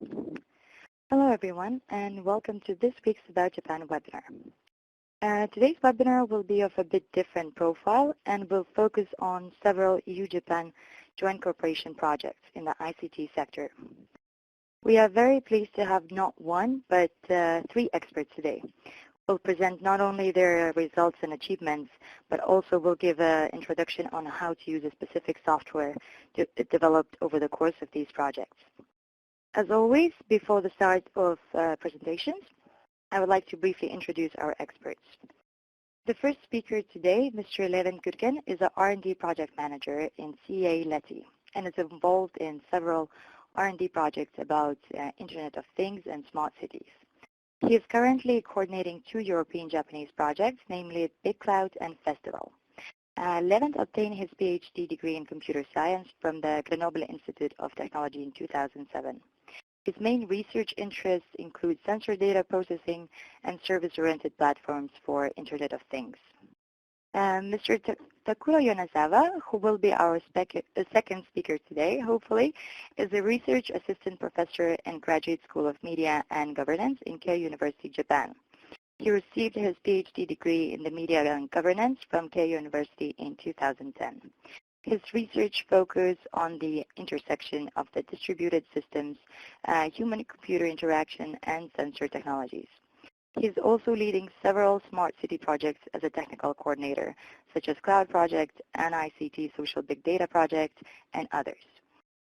Hello everyone, and welcome to this week's About Japan webinar. Today's webinar will be of a bit different profile and will focus on several EU-Japan joint cooperation projects in the ICT sector. We are very pleased to have not one, but three experts today. Will present not only their results and achievements, but also will give an introduction on how to use a specific software developed over the course of these projects. As always, before the start of presentations, I would like to briefly introduce our experts. The first speaker today, Mr. Levin Gürgen, is an R&D project manager in CA Leti and is involved in several R&D projects about Internet of Things and smart cities. He is currently coordinating two European-Japanese projects, namely BigClouT and Festival. Levin obtained his PhD degree in computer science from the Grenoble Institute of Technology in 2007. His main research interests include sensor data processing and service-oriented platforms for Internet of Things. Mr. Takuro Yonezawa, who will be our second speaker today, hopefully, is a research assistant professor in Graduate School of Media and Governance in Keio University, Japan. He received his PhD degree in the Media and Governance from Keio University in 2010. His research focused on the intersection of the distributed systems, human-computer interaction, and sensor technologies. He is also leading several smart city projects as a technical coordinator, such as ClouT Project, and ICT Social Big Data Project, and others.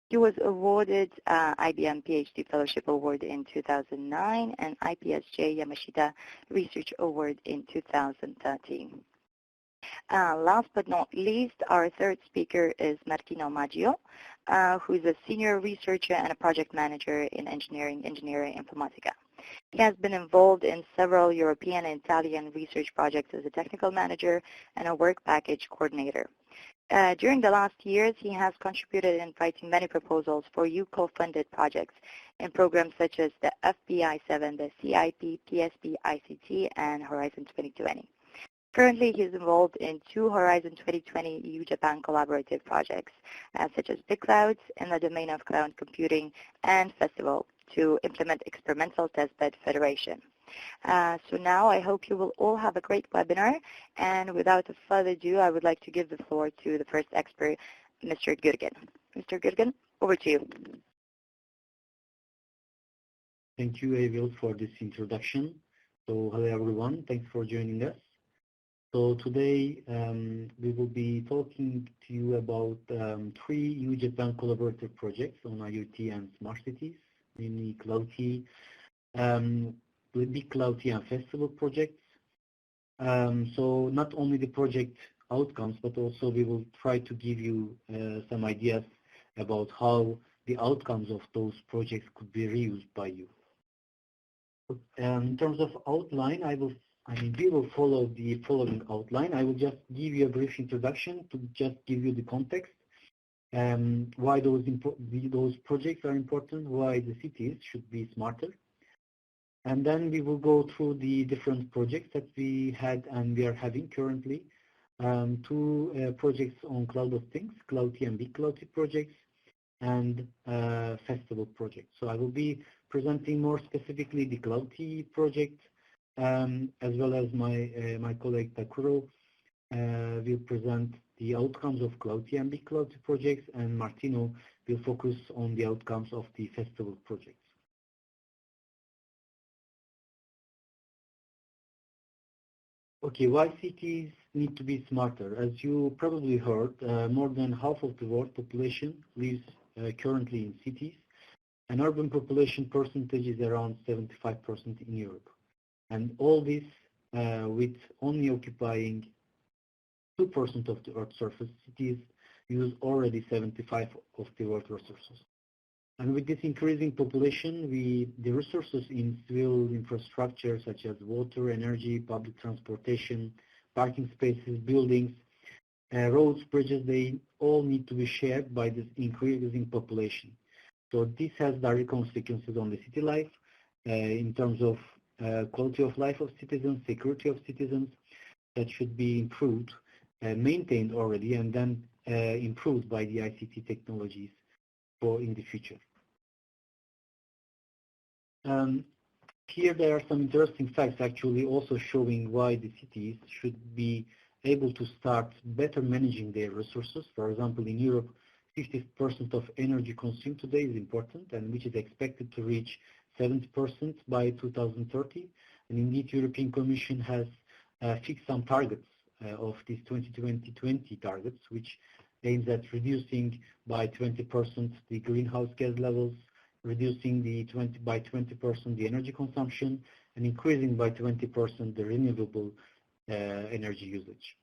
He was awarded IBM PhD Fellowship Award in 2009 and IPSJ Yamashita Research Award in 2013. Last but not least, our third speaker is Martino Maggio, who is a senior researcher and a project manager in engineering informatica. He has been involved in several European and Italian research projects as a technical manager and a work package coordinator. During the last years, he has contributed in writing many proposals for EU-co-funded projects in programs such as the FBI7, the CIP, PSP, ICT, and Horizon 2020. Currently, he is involved in two Horizon 2020 EU-Japan collaborative projects, such as BigClouT in the domain of cloud computing and Festival to implement experimental testbed federation. So now I hope you will all have a great webinar, and without further ado, I would like to give the floor to the first expert, Mr. Gürgen. Mr. Gürgen, over to you. Thank you, Avil, for this introduction. So hello everyone, thanks for joining us. So today we will be talking to you about three EU-Japan collaborative projects on IoT and smart cities, namely ClouT, BigClouT and Festival projects. So not only the project outcomes, but also we will try to give you some ideas about how the outcomes of those projects could be reused by you. In terms of outline, we will follow the following outline. I will just give you a brief introduction to just give you the context, why those projects are important, why the cities should be smarter. And then we will go through the different projects that we had and we are having currently. Two projects on Cloud of Things, ClouT and BigClouT projects, and Festival project. So I will be presenting more specifically the ClouT project, as well as my colleague Takuro will present the outcomes of ClouT and BigClouT projects, and Martino will focus on the outcomes of the Festival projects. Okay, why cities need to be smarter? As you probably heard, more than half of the world population lives currently in cities, and urban population percentage is around 75% in Europe. And all this with only occupying 2% of the Earth's surface, cities use already 75% of the world resources. And with this increasing population, the resources in civil infrastructure such as water, energy, public transportation, parking spaces, buildings, roads, bridges, they all need to be shared by this increasing population. So this has direct consequences on the city life in terms of quality of life of citizens, security of citizens, that should be improved, maintained already, and then improved by the ICT technologies in the future. Um, Here there are some interesting facts actually also showing why the cities should be able to start better managing their resources. For example, in Europe, 50% of energy consumed today is important and which is expected to reach 70% by 2030. And indeed, European Commission has fixed some targets of these 2020 targets, which aims at reducing by 20% the greenhouse gas levels, reducing by 20% the energy consumption, and increasing by 20% the renewable energy usage.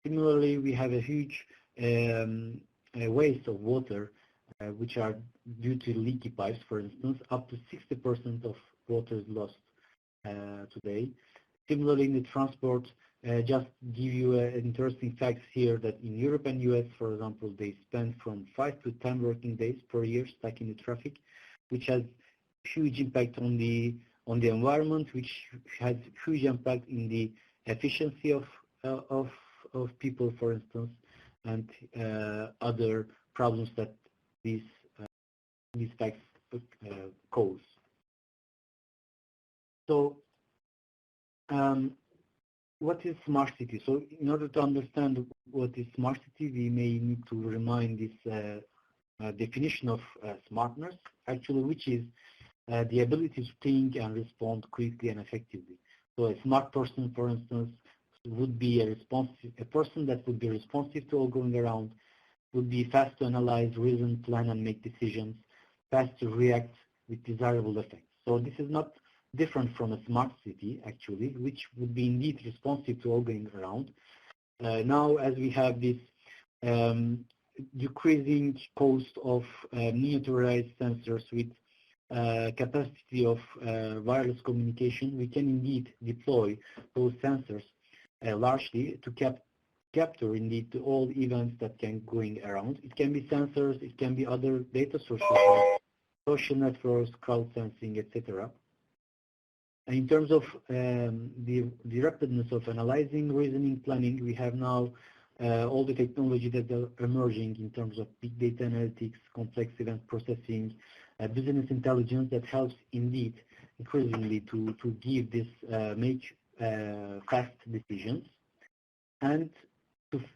Similarly, we have a huge waste of water, which are due to leaky pipes, for instance. Up to 60% of water is lost today. Similarly, in the transport, just give you interesting facts here that in Europe and US, for example, they spend from 5 to 10 working days per year stuck in the traffic, which has huge impact on the environment, which has huge impact in the efficiency of people, for instance, and other problems that these facts cause. So, what is smart city? So, in order to understand what is smart city, we may need to remind this definition of smartness, actually, which is the ability to think and respond quickly and effectively. So a smart person, for instance, would be a person that would be responsive to all going around, would be fast to analyze, reason, plan, and make decisions, fast to react with desirable effects. So this is not different from a smart city, actually, which would be indeed responsive to all going around. Now, as we have this decreasing cost of miniaturized sensors with capacity of wireless communication, we can indeed deploy those sensors largely to capture indeed all events that can going around. It can be sensors, it can be other data sources like social networks, crowd sensing, etc. And in terms of the rapidness of analyzing, reasoning, planning, we have now all the technology that are emerging in terms of big data analytics, complex event processing, business intelligence that helps indeed increasingly to give this make fast decisions, and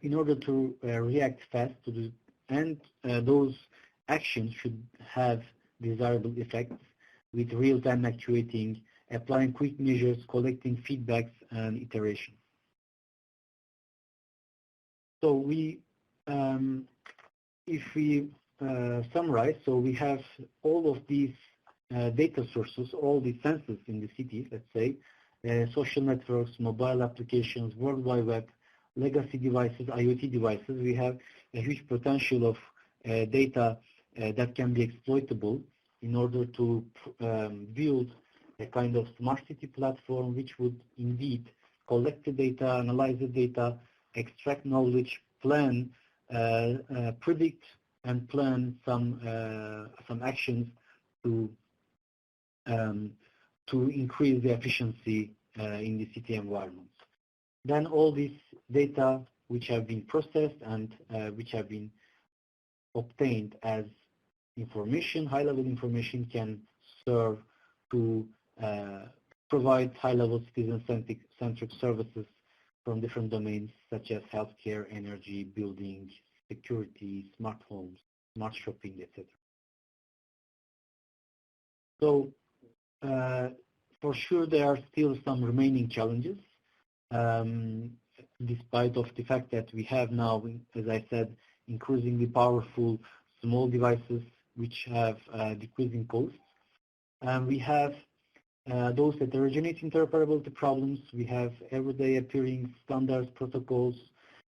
in order to react fast to the, and those actions should have desirable effects with real-time actuating, applying quick measures, collecting feedbacks, and iteration. So we, if we summarize, so we have all of these data sources, all the sensors in the city, let's say, social networks, mobile applications, World Wide Web, legacy devices, IoT devices. We have a huge potential of data that can be exploitable in order to build a kind of smart city platform which would indeed collect the data, analyze the data, extract knowledge, plan, predict, and plan some actions to increase the efficiency in the city environments. Then all this data which have been processed and which have been obtained as information, high-level information, can serve to provide high-level citizen-centric services from different domains such as healthcare, energy, building, security, smart homes, smart shopping, etc. So for sure there are still some remaining challenges, despite of the fact that we have now, as I said, increasingly powerful small devices which have decreasing costs. We have those heterogeneous interoperability problems. We have everyday appearing standards, protocols,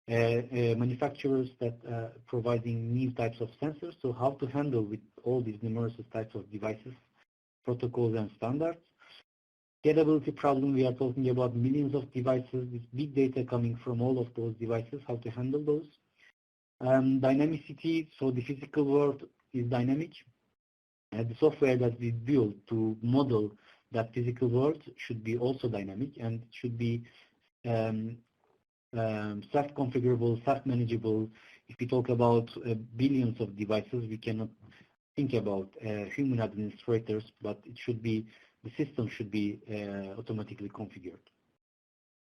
manufacturers that providing new types of sensors. So how to handle with all these numerous types of devices, protocols, and standards. Scalability problem, we are talking about millions of devices with big data coming from all of those devices, how to handle those. Dynamicity, so the physical world is dynamic. The software that we build to model that physical world should be also dynamic and should be self-configurable, self-manageable. If we talk about billions of devices, we cannot think about human administrators, but it should be the system should be automatically configured.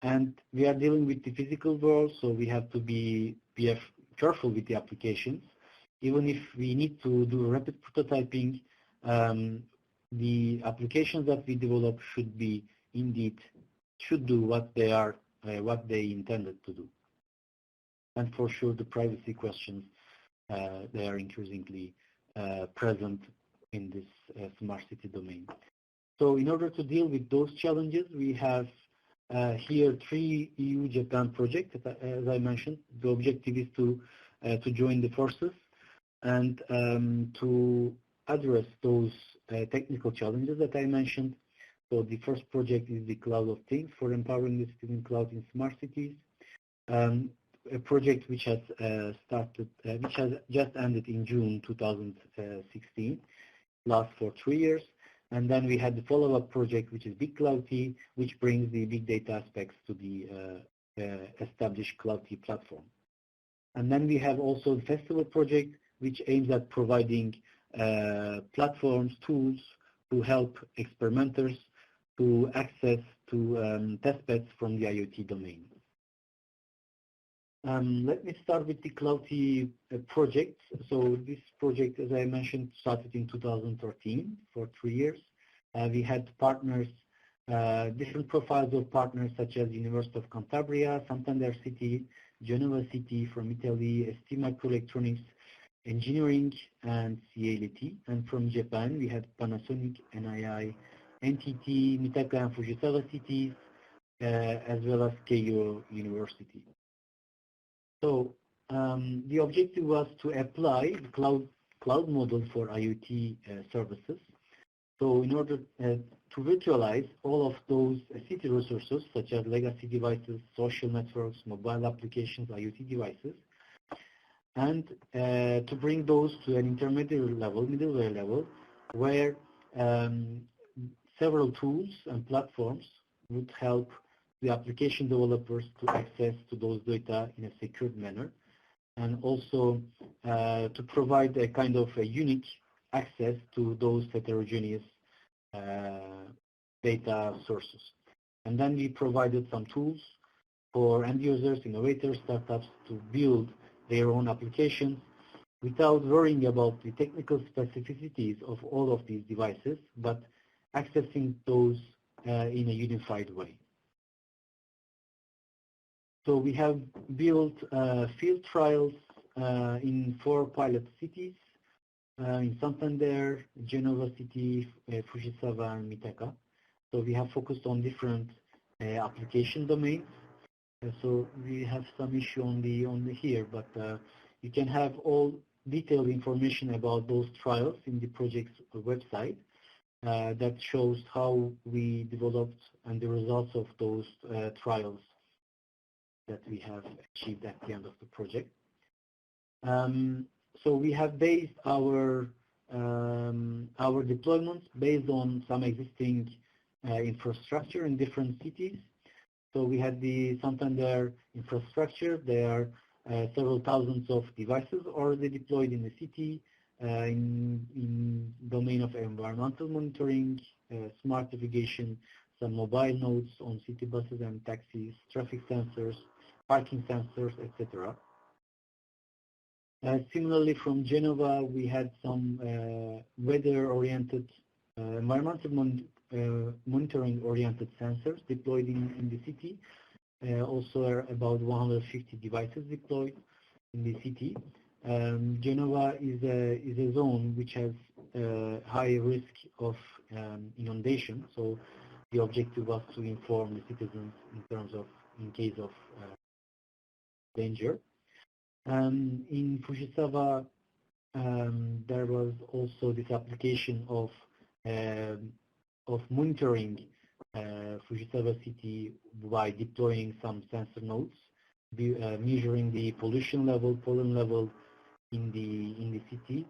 And we are dealing with the physical world, so we have to be careful with the applications. Even if we need to do rapid prototyping, the applications that we develop should do what they intended to do. And for sure, the privacy questions, they are increasingly present in this smart city domain. So in order to deal with those challenges, we have here 3 EU-Japan projects, as I mentioned. The objective is to join the forces and to address those technical challenges that I mentioned. So the first project is the Cloud of Things for empowering the citizen cloud in smart cities. A project which has just ended in June 2016, lasts for 3 years. And then we had the follow-up project, which is BigClouT, which brings the big data aspects to the established ClouT platform. And then we have also the Festival project, which aims at providing platforms, tools to help experimenters to access to testbeds from the IoT domain. Let me start with the ClouT project. So this project, as I mentioned, started in 2013 for 3 years. We had partners, different profiles of partners such as University of Cantabria, Santander City, Genova City from Italy, ST Microelectronics, Engineering, and CALT. And from Japan, we had Panasonic, NII, NTT, Mitaka, and Fujisawa cities, as well as Keio University. So the objective was to apply the cloud model for IoT services. So in order to virtualize all of those city resources, such as legacy devices, social networks, mobile applications, IoT devices, and to bring those to an intermediate level, middleware level, where several tools and platforms would help the application developers to access to those data in a secured manner, and also to provide a kind of a unique access to those heterogeneous data sources. And then we provided some tools for end users, innovators, startups to build their own applications without worrying about the technical specificities of all of these devices, but accessing those in a unified way. So we have built field trials in 4 pilot cities, in Santander, Genova City, Fujisawa, and Mitaka. So we have focused on different application domains. So we have some issue on the here, but you can have all detailed information about those trials in the project's website that shows how we developed and the results of those trials that we have achieved at the end of the project. So we have based our deployments based on some existing infrastructure in different cities. So we had the Santander infrastructure. There are several thousands of devices already deployed in the city in domain of environmental monitoring, smart navigation, some mobile nodes on city buses and taxis, traffic sensors, parking sensors, etc. Similarly, from Genova, we had some weather-oriented, environmental monitoring-oriented sensors deployed in the city. Also, about 150 devices deployed in the city. Genova is a zone which has high risk of inundation, so the objective was to inform the citizens in case of danger. In Fujisawa, there was also this application of monitoring Fujisawa city by deploying some sensor nodes, measuring the pollution level, pollen level in the city,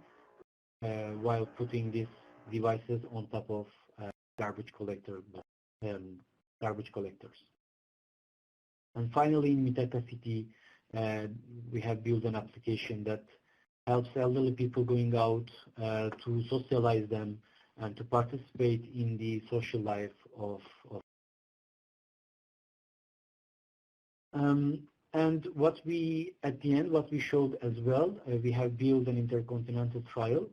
while putting these devices on top of garbage collectors. And finally, in Mitaka City, we have built an application that helps elderly people going out to socialize them and to participate in the social life of and what we, at the end, what we showed as well, we have built an intercontinental trial.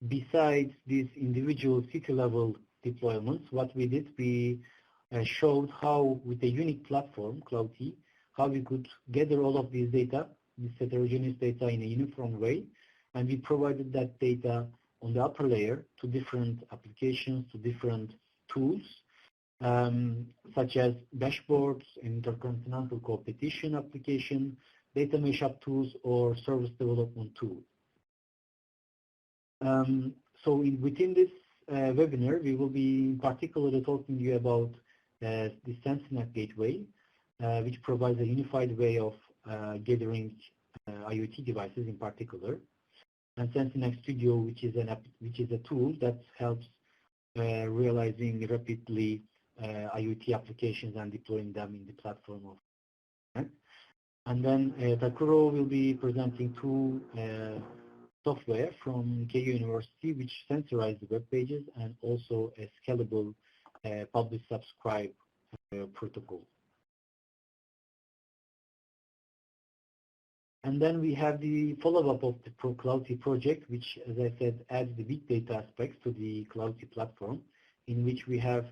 Besides these individual city-level deployments, what we did, we showed how, with a unique platform, ClouT, how we could gather all of these data, this heterogeneous data, in a uniform way, and we provided that data on the upper layer to different applications, to different tools, such as dashboards, intercontinental competition application, data mashup tools, or service development tools. So within this webinar, we will be particularly talking to you about the SENSINACT gateway, which provides a unified way of gathering IoT devices in particular, and SENSINACT Studio, which is a tool that helps realizing rapidly IoT applications and deploying them in the platform of. And then Takuro will be presenting two software from KU University, which sensorize the web pages, and also a scalable publish subscribe protocol. And then we have the follow-up of the ClouT project, which, as I said, adds the big data aspects to the ClouT platform, in which we have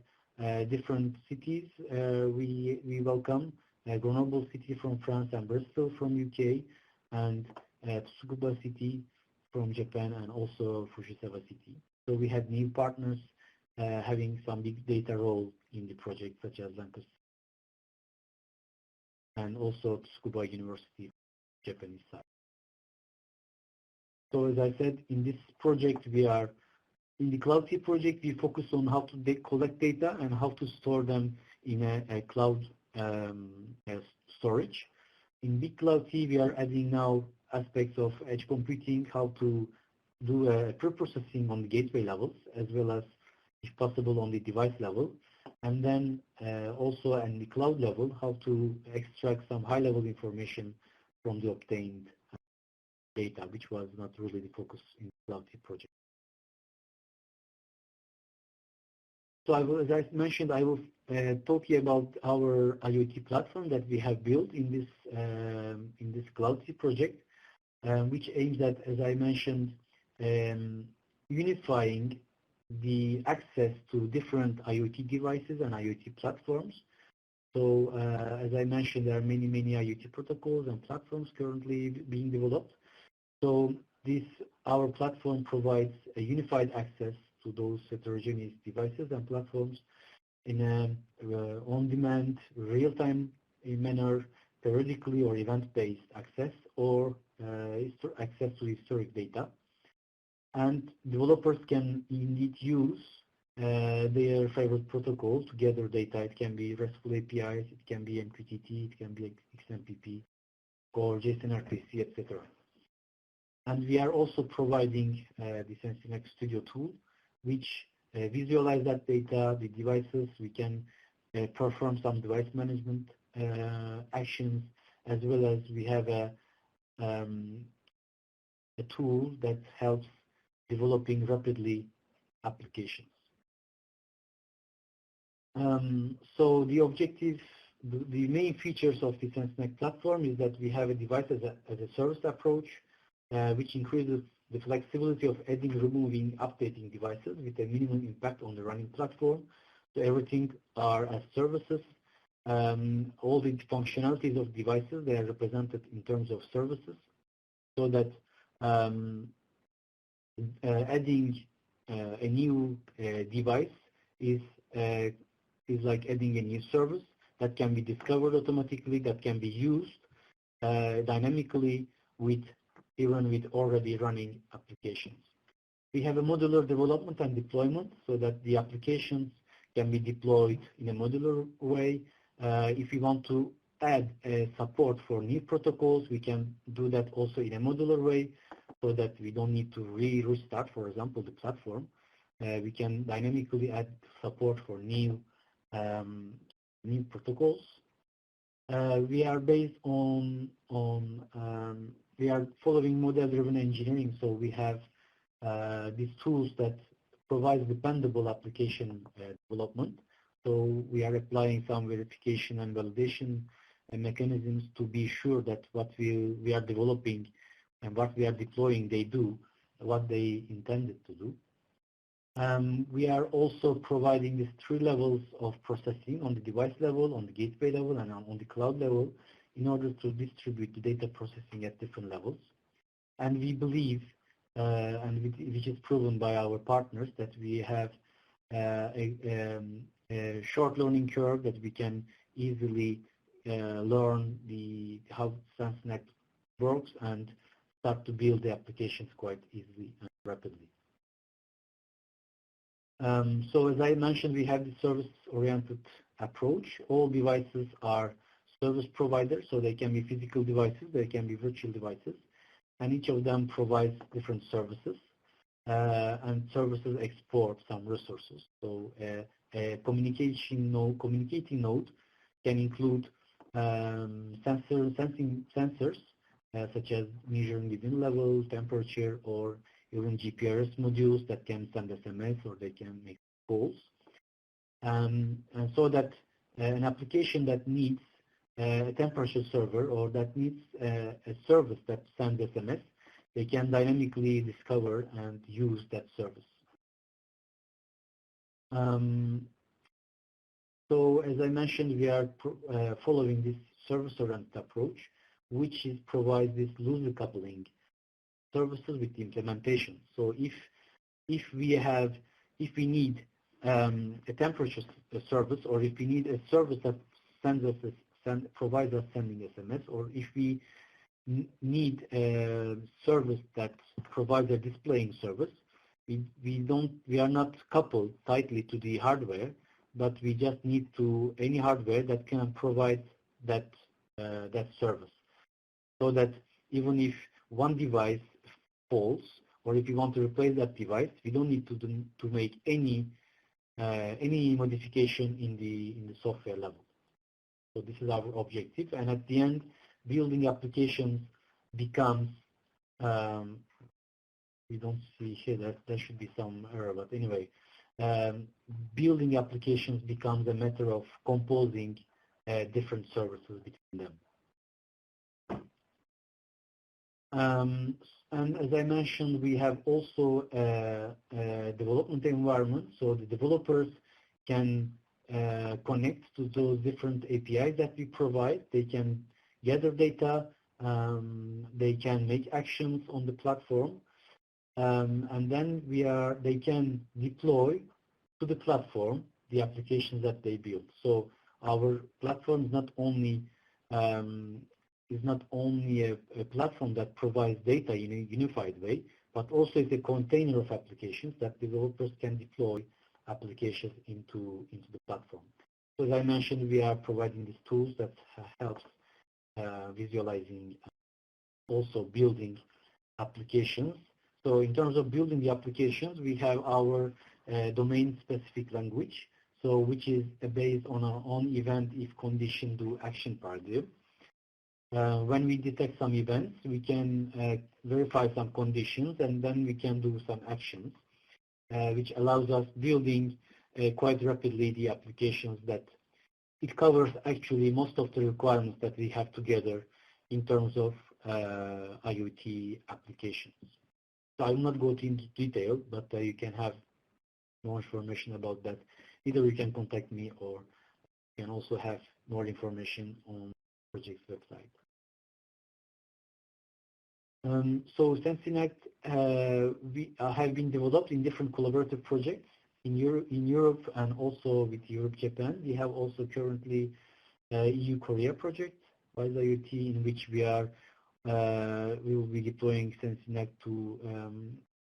different cities. We welcome Grenoble City from France and Bristol from UK, and Tsukuba City from Japan, and also Fujisawa City. So we have new partners having some big data role in the project, such as Lancaster and also Tsukuba University, Japanese side. So as I said, in this project, in the ClouT project, we focus on how to collect data and how to store them in a cloud storage. In BigClouT, we are adding now aspects of edge computing, how to do pre-processing on the gateway levels, as well as, if possible, on the device level. And then also on the cloud level, how to extract some high-level information from the obtained data, which was not really the focus in the ClouT project. So as I mentioned, I will talk to you about our IoT platform that we have built in this ClouT project, which aims at, as I mentioned, unifying the access to different IoT devices and IoT platforms. So as I mentioned, there are many IoT protocols and platforms currently being developed. So our platform provides a unified access to those heterogeneous devices and platforms in an on-demand, real-time manner, periodically or event-based access, or access to historic data. And developers can indeed use their favorite protocol to gather data. It can be RESTful APIs, it can be MQTT, it can be XMPP, or JSON RPC, etc. And we are also providing the SENSINACT Studio tool, which visualize that data, the devices. We can perform some device management actions, as well as we have a tool that helps developing rapidly applications. So the objective, the main features of the SENSINACT platform is that we have a device as a service approach, which increases the flexibility of adding, removing, updating devices with a minimum impact on the running platform. So everything are as services. All the functionalities of devices, they are represented in terms of services, so that adding a new device is like adding a new service that can be discovered automatically, that can be used dynamically even with already running applications. We have a modular development and deployment, so that the applications can be deployed in a modular way. If we want to add support for new protocols, we can do that also in a modular way, so that we don't need to restart, for example, the platform. We can dynamically add support for new protocols. We are based we are following model-driven engineering, so we have these tools that provides dependable application development. So we are applying some verification and validation mechanisms to be sure that what we are developing and what we are deploying, they do what they intended to do. We are also providing these 3 levels of processing on the device level, on the gateway level, and on the cloud level in order to distribute the data processing at different levels. And we believe, which is proven by our partners, that we have a short learning curve that we can easily learn how SENSINACT works and start to build the applications quite easily and rapidly. So as I mentioned, we have the service-oriented approach. All devices are service providers, so they can be physical devices, they can be virtual devices, and each of them provides different services, and services export some resources. So a communicating node can include sensors such as measuring the wind level, temperature, or even GPRS modules that can send SMS or they can make calls. And so that an application that needs a temperature server or that needs a service that sends SMS, they can dynamically discover and use that service. So as I mentioned, we are following this service-oriented approach, which provides this loosely coupling services with the implementation. So if we need a temperature service, or if we need a service that provides us sending SMS, or if we need a service that provides a displaying service, we are not coupled tightly to the hardware, but we just need any hardware that can provide that service. So that even if one device falls, or if you want to replace that device, we don't need to make any modification in the software level. So this is our objective, and at the end, building applications becomes. We don't see here that there should be some error, but anyway, building applications becomes a matter of composing different services between them. And as I mentioned, we have also a development environment, so the developers can connect to those different APIs that we provide. They can gather data, they can make actions on the platform, and then they can deploy to the platform the applications that they build. So our platform is not only a platform that provides data in a unified way, but also is a container of applications that developers can deploy applications into the platform. So as I mentioned, we are providing these tools that helps visualizing, also building applications. So in terms of building the applications, we have our domain-specific language, so which is based on our own event if condition do action paradigm. When we detect some events, we can verify some conditions, and then we can do some actions, which allows us building quite rapidly the applications that it covers actually most of the requirements that we have together in terms of IoT applications. So I will not go into detail, but you can have more information about that. Either you can contact me, or you can also have more information on the project's website. So SENSINACT we have been developed in different collaborative projects in Europe and also with Europe, Japan. We have also currently EU-Korea project, WISE IoT, in which we will be deploying SENSINACT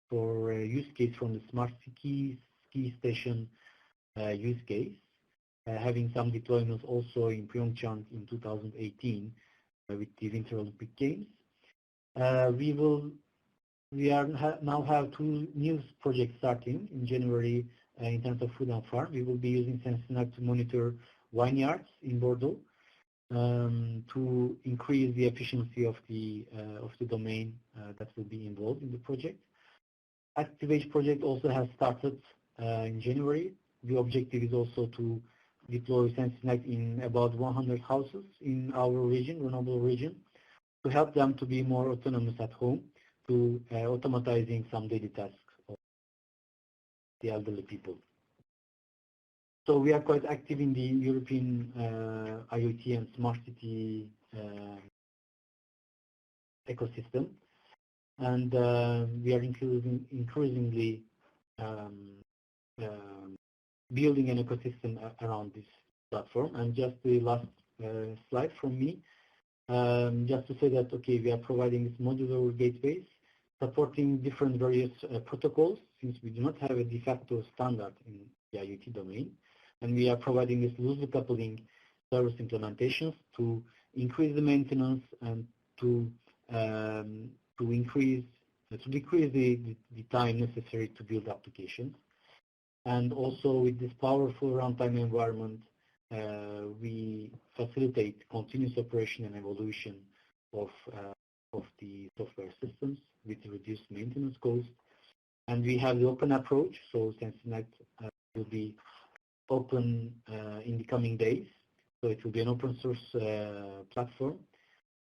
for a use case from the smart ski station use case, having some deployments also in Pyeongchang in 2018 with the Winter Olympic Games. We now have 2 new projects starting in January in terms of food and farm. We will be using SENSINACT to monitor vineyards in Bordeaux to increase the efficiency of the domain that will be involved in the project. Activate project also has started in January. The objective is also to deploy SENSINACT in about 100 houses in our region, renewable region, to help them to be more autonomous at home, to automatizing some daily tasks of the elderly people. So we are quite active in the European IoT and smart city ecosystem, and we are increasingly building an ecosystem around this platform. And just the last slide from me, just to say that, okay, we are providing this modular gateways, supporting different various protocols, since we do not have a de facto standard in the IoT domain. And we are providing this loosely coupling service implementations to increase the maintenance and to decrease the time necessary to build applications. And also with this powerful runtime environment, we facilitate continuous operation and evolution of the software systems with reduced maintenance costs. And we have the open approach, so SENSINACT will be open in the coming days. So it will be an open source platform.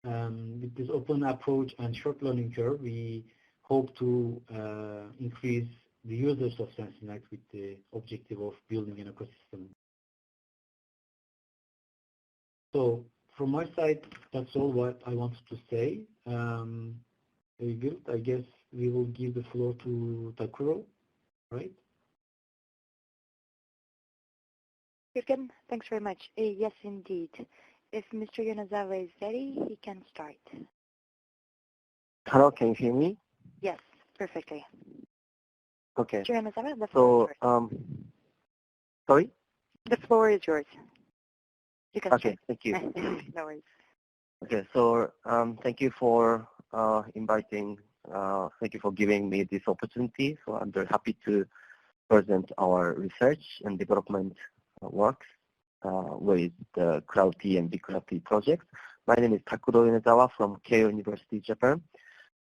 With this open approach and short learning curve, we hope to increase the users of SENSINACT with the objective of building an ecosystem. So from my side, that's all what I wanted to say. Very good. I guess we will give the floor to Takuro, right? Jürgen, thanks very much. Yes, indeed. If Mr. Yonezawa is ready, he can start. Hello, can you hear me? Yes, perfectly. Okay. Mr. Yonezawa, the floor is yours. Sorry? The floor is yours. You can Okay, start. thank you. No worries. Okay, so thank you for inviting, thank you for giving me this opportunity. So I'm very happy to present our research and development works with the ClouT and BigClouT project. My name is Takuro Yonezawa from Keio University, Japan.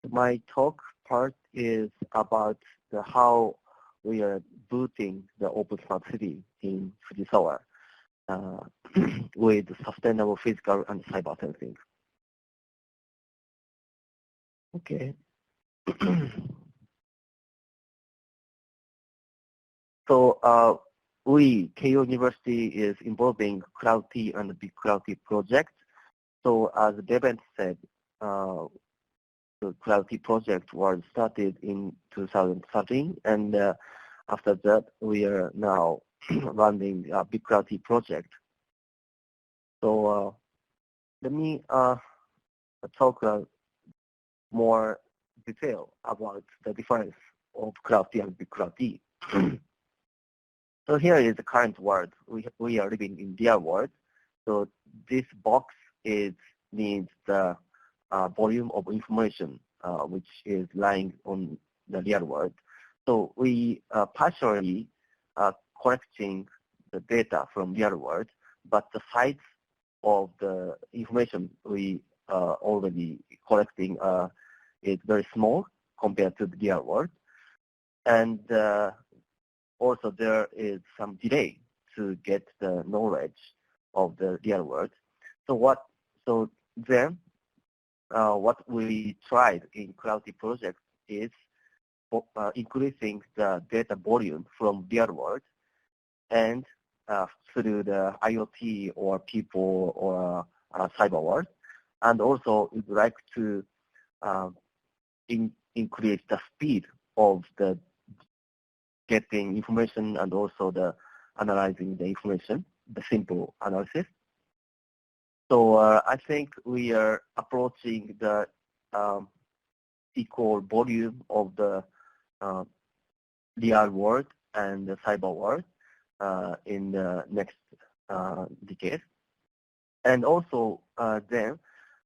My talk part is about how we are booting the open smart city in Fujisawa with sustainable physical and cyber sensing. Okay. So Keio University is involving ClouT and BigClouT project. So as Devin said, the ClouT project was started in 2013, and after that, we are now running a BigClouT project. So let me talk more detail about the difference of ClouT and BigClouT. So here is the current world. We are living in real world. So this box means the volume of information which is lying on the real world. So we partially collecting the data from real world, but the size of the information we already collecting is very small compared to the real world. And also there is some delay to get the knowledge of the real world. So then what we tried in ClouT project is increasing the data volume from real world and through the IoT or people or cyber world. And also we'd like to increase the speed of the getting information and also the analyzing the information, the simple analysis. So I think we are approaching the equal volume of the real world and the cyber world in the next decade. And also then,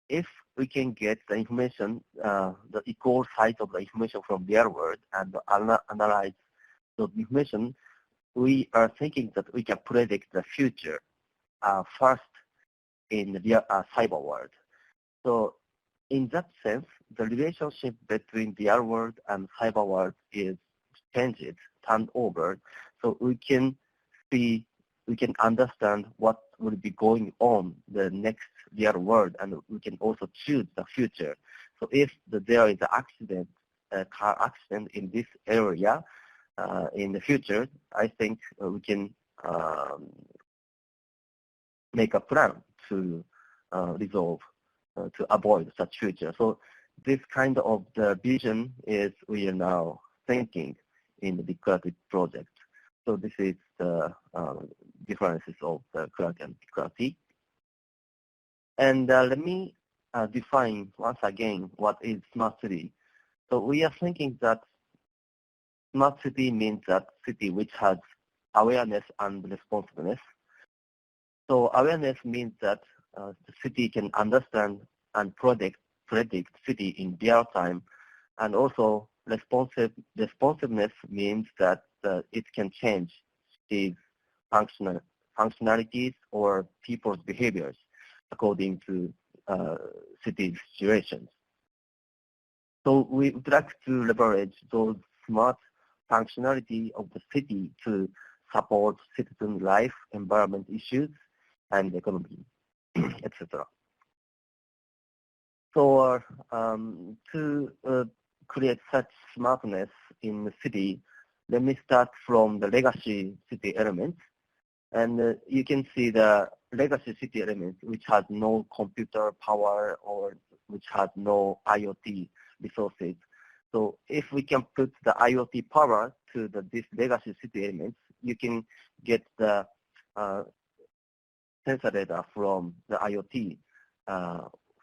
if we can get the information, the equal size of the information from real world and analyze the information, we are thinking that we can predict the future first in the cyber world. So in that sense, the relationship between the real world and cyber world is changes, turned over, so we can see, we can understand what will be going on the next real world, and we can also choose the future. So if there is an accident, a car accident in this area in the future, I think we can make a plan to resolve, to avoid such future. So this kind of the vision is we are now thinking in the BigClouT project. So this is the differences of the ClouT and BigClouT. And let me define once again what is smart city. So we are thinking that smart city means that city which has awareness and responsiveness. So awareness means that the city can understand and predict city in real time, and also responsiveness means that it can change city's functionalities or people's behaviors according to city situations. So we would like to leverage those smart functionality of the city to support citizen life, environment issues, and economy, etc. So to create such smartness in the city, let me start from the legacy city elements. And you can see the legacy city elements which has no computer power or which has no IoT resources. So if we can put the IoT power to this legacy city elements, you can get the sensor data from the IoT.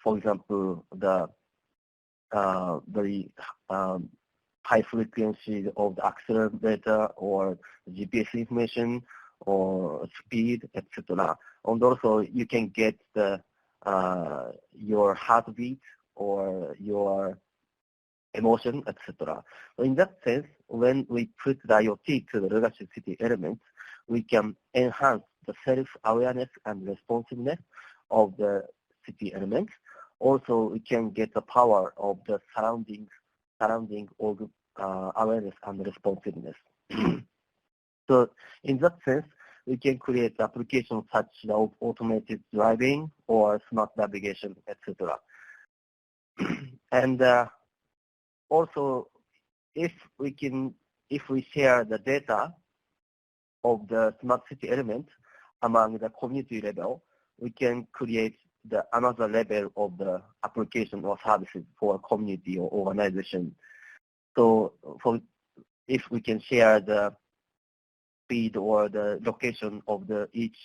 For example, the very high frequency of the accelerator or GPS information or speed, etc. And also you can get the your heartbeat or your emotion, etc. So in that sense, when we put the IoT to the legacy city elements, we can enhance the self-awareness and responsiveness of the city elements. Also, we can get the power of the surrounding awareness and responsiveness. So in that sense, we can create applications such as automated driving or smart navigation, etc. And also, if we share the data of the smart city element among the community level, we can create another level of the application or services for a community or organization. So if we can share the speed or the location of each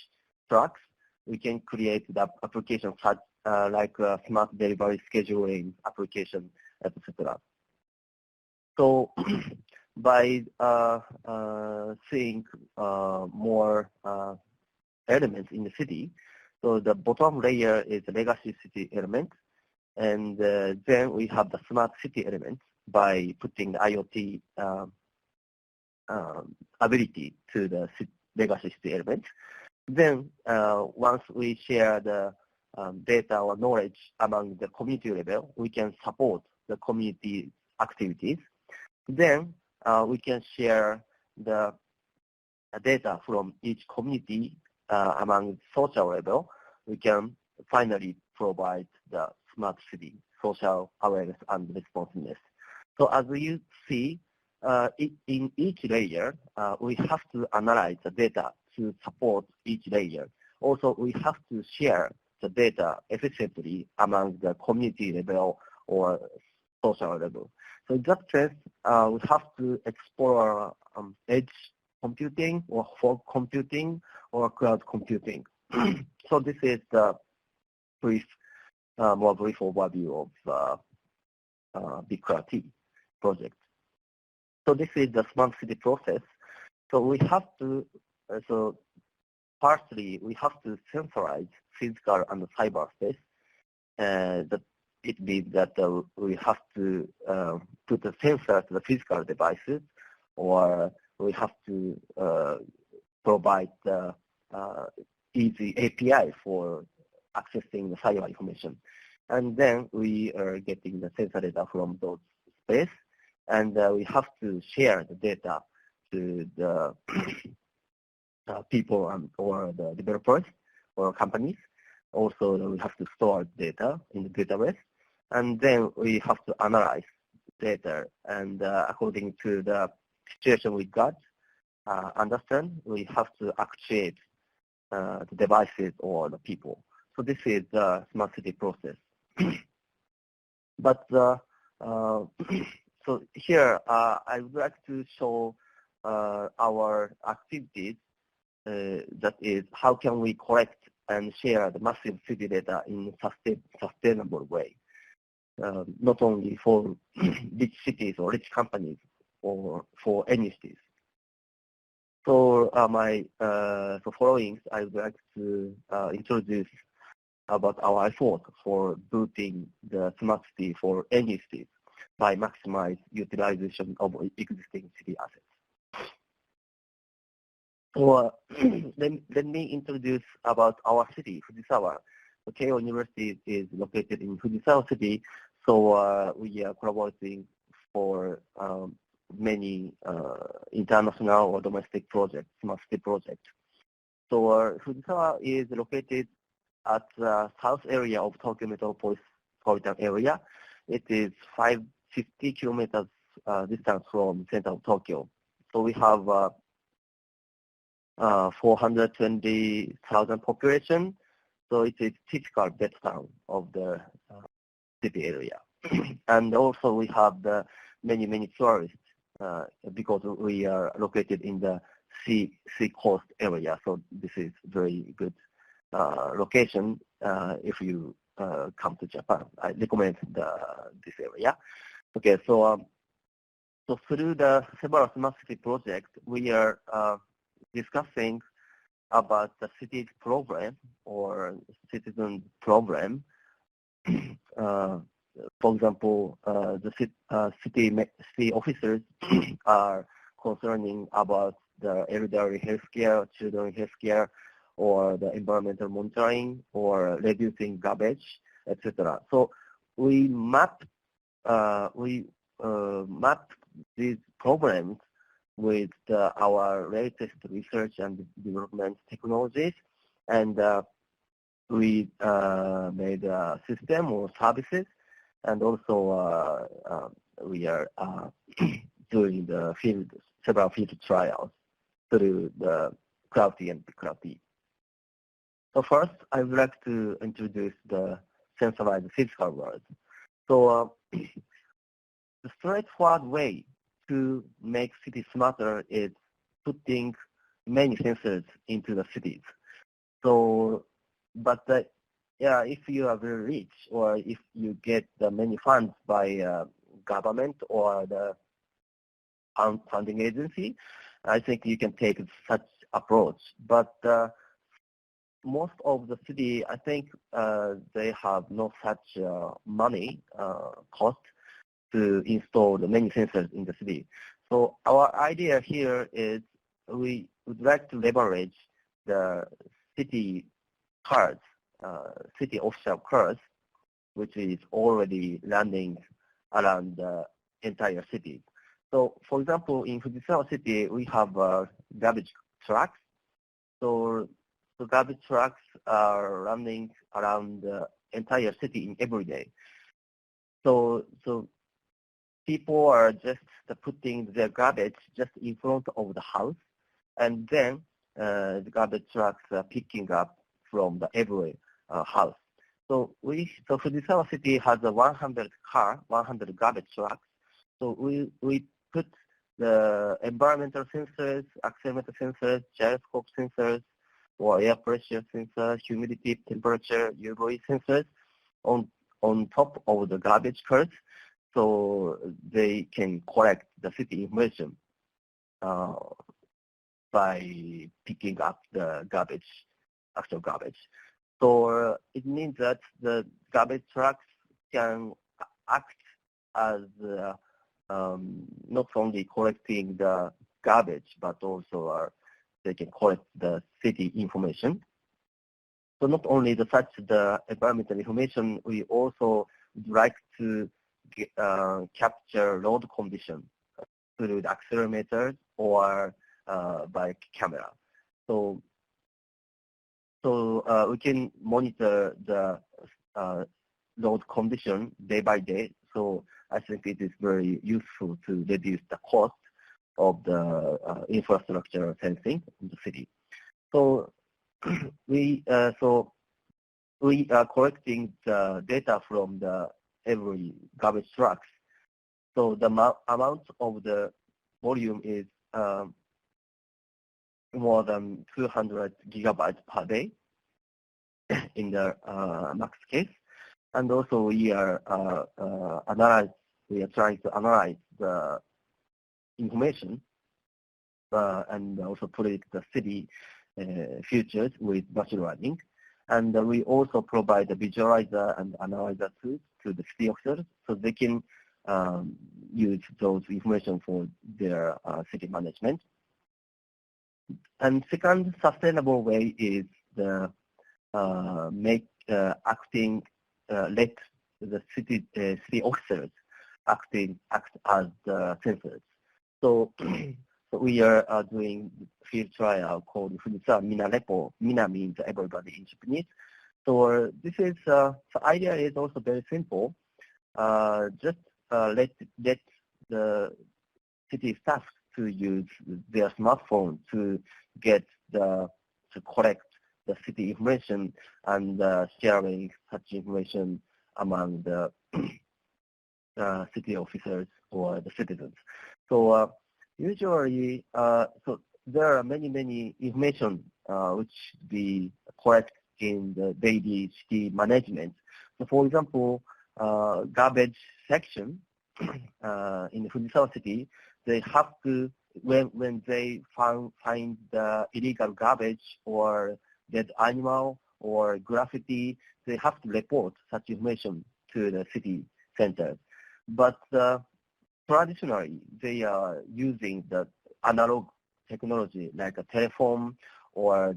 trucks, we can create the application such like a smart delivery scheduling application, etc. So by seeing more elements in the city, so the bottom layer is the legacy city element, and then we have the smart city element by putting the IoT ability to the legacy city element. Then once we share the data or knowledge among the community level, we can support the community activities. Then we can share the data from each community among social level. We can finally provide the smart city, social awareness and responsiveness. So as you see, in each layer, we have to analyze the data to support each layer. Also, we have to share the data efficiently among the community level or social level. So in that sense, we have to explore edge computing or fog computing or cloud computing. So this is the more brief overview of BigClouT project. So this is the smart city process. So we have to, firstly, we have to sensorize physical and cyberspace. That it means that we have to put the sensor to the physical devices, or we have to provide the easy API for accessing the cyber information. And then we are getting the sensor data from those space. and we have to share the data to the people or the developers or companies. Also, we have to store data in the database, and then we have to analyze data, and according to the situation we got, understand, we have to actuate the devices or the people. So this is the smart city process. But so here I would like to show our activities. That is, how can we collect and share the massive city data in a sustainable way, not only for rich cities or rich companies or for any cities. So for following, I would like to introduce about our effort for building the smart city for any cities by maximize utilization of existing city assets. So let me introduce about our city, Fujisawa. Keio University is located in Fujisawa City, so we are collaborating for many international or domestic projects, smart city projects. So Fujisawa is located at the south area of Tokyo metropolitan area. It is 550 kilometers distance from center of Tokyo. So we have 420,000 population. So it is typical bed town of the city area. And also we have the many tourists because we are located in the sea coast area. So this is very good location if you come to Japan. I recommend this area. Okay, so so through the several smart city projects, we are discussing about the city's problem or citizen problem. For example, the city officers are concerning about the elderly healthcare, children healthcare, or the environmental monitoring, or reducing garbage, etc. So we map these problems with our latest research and development technologies, and we made a system or services, and also we are doing the several field trials through the ClouT and BigClouT. So first, I would like to introduce the sensorized physical world. So the straightforward way to make cities smarter is putting many sensors into the cities. So, but yeah, if you are very rich, or if you get the many funds by government or the funding agency, I think you can take such approach. But most of the city, I think they have no such money cost to install the many sensors in the city. So our idea here is we would like to leverage the city cards, city official cards, which is already running around the entire city. So for example, in Fujisawa City, we have garbage trucks. So the garbage trucks are running around the entire city in every day. So people are just putting their garbage just in front of the house, and then the garbage trucks are picking up from the every house. So Fujisawa City has a 100 garbage trucks. So we put the environmental sensors, accelerometer sensors, gyroscope sensors, or air pressure sensors, humidity, temperature, UV sensors on top of the garbage carts, so they can collect the city information by picking up the garbage, actual garbage. So it means that the garbage trucks can act as not only collecting the garbage, but also they can collect the city information. So not only the environmental information, we also would like to capture road condition through the accelerometer or by camera. So we can monitor the road condition day by day. So I think it is very useful to reduce the cost of the infrastructure sensing in the city. So we are collecting the data from the every garbage trucks. So the amount of the volume is more than 200 gigabytes per day in the max case. And also we are trying to analyze the information and also predict the city futures with machine learning. And we also provide the visualizer and analyzer tools to the city officers so they can use those information for their city management. And second sustainable way is the let the city officers act as the sensors. So we are doing field trial called Fujisawa Mina Repo. Mina means everybody in Japanese. So this is the idea is also very simple. Just let the city staff to use their smartphone to collect the city information and sharing such information among the city officers or the citizens. So usually, so there are many information which we collect in the daily city management. So for example, garbage section in Fujisawa City, they have to, when they find the illegal garbage or dead animal or graffiti, they have to report such information to the city center. But traditionally, they are using the analog technology like a telephone or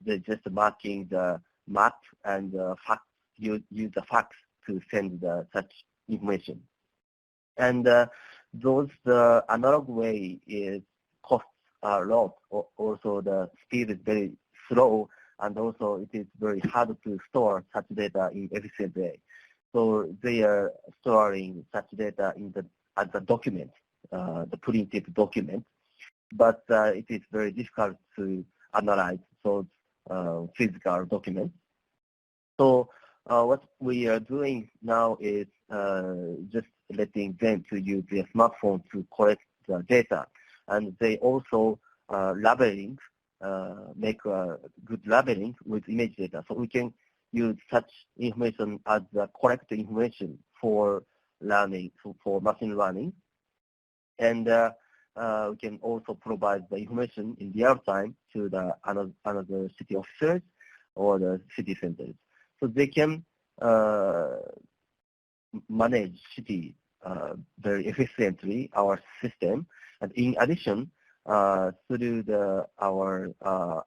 they're just marking the map and use the fax to send such information. And the analog way is costs a lot. Also, the speed is very slow, and also it is very hard to store such data in efficient way. So they are storing such data as a document, the printed document, but it is very difficult to analyze those physical documents. So what we are doing now is just letting them to use their smartphone to collect the data, and they also labeling, make a good labeling with image data, so we can use such information as the correct information for learning, so for machine learning, and we can also provide the information in real time to the another city officers or the city centers, so they can manage city very efficiently, our system. And in addition, through our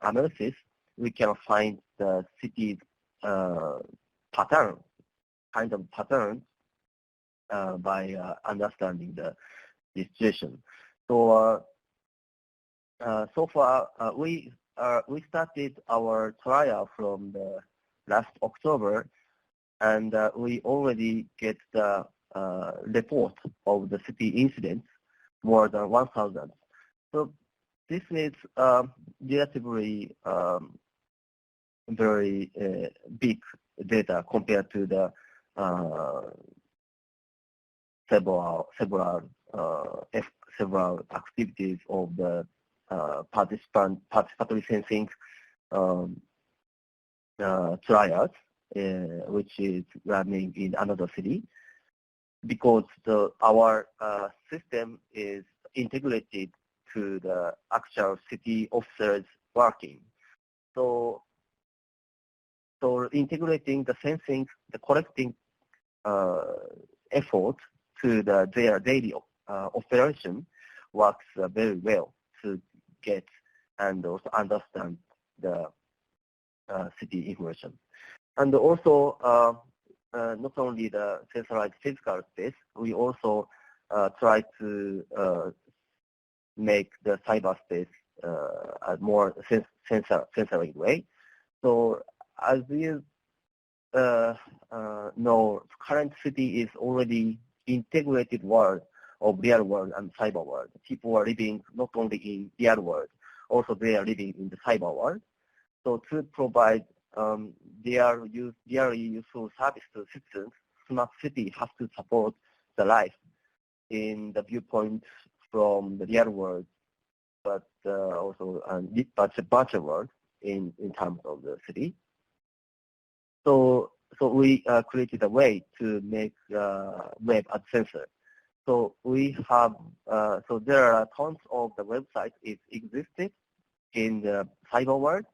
analysis, we can find the city's pattern, kind of pattern, by understanding the situation. So so far, we started our trial from the last October, and we already get the report of the city incidents, more than 1,000. So this is relatively very big data compared to the several activities of the participatory sensing trials, which is running in another city, because our system is integrated to the actual city officers working. So integrating the sensing, the collecting effort to their daily operation works very well to get and also understand the city information. And also not only the sensorized physical space, we also try to make the cyberspace a more sensory way. So as you know, current city is already integrated world of real world and cyber world. People are living not only in real world, also they are living in the cyber world. So to provide their useful service to citizens, smart city has to support the life in the viewpoint from the real world, but also virtual world in terms of the city. So we created a way to make web as sensor. So we have so there are tons of the websites it existed in the cyber world,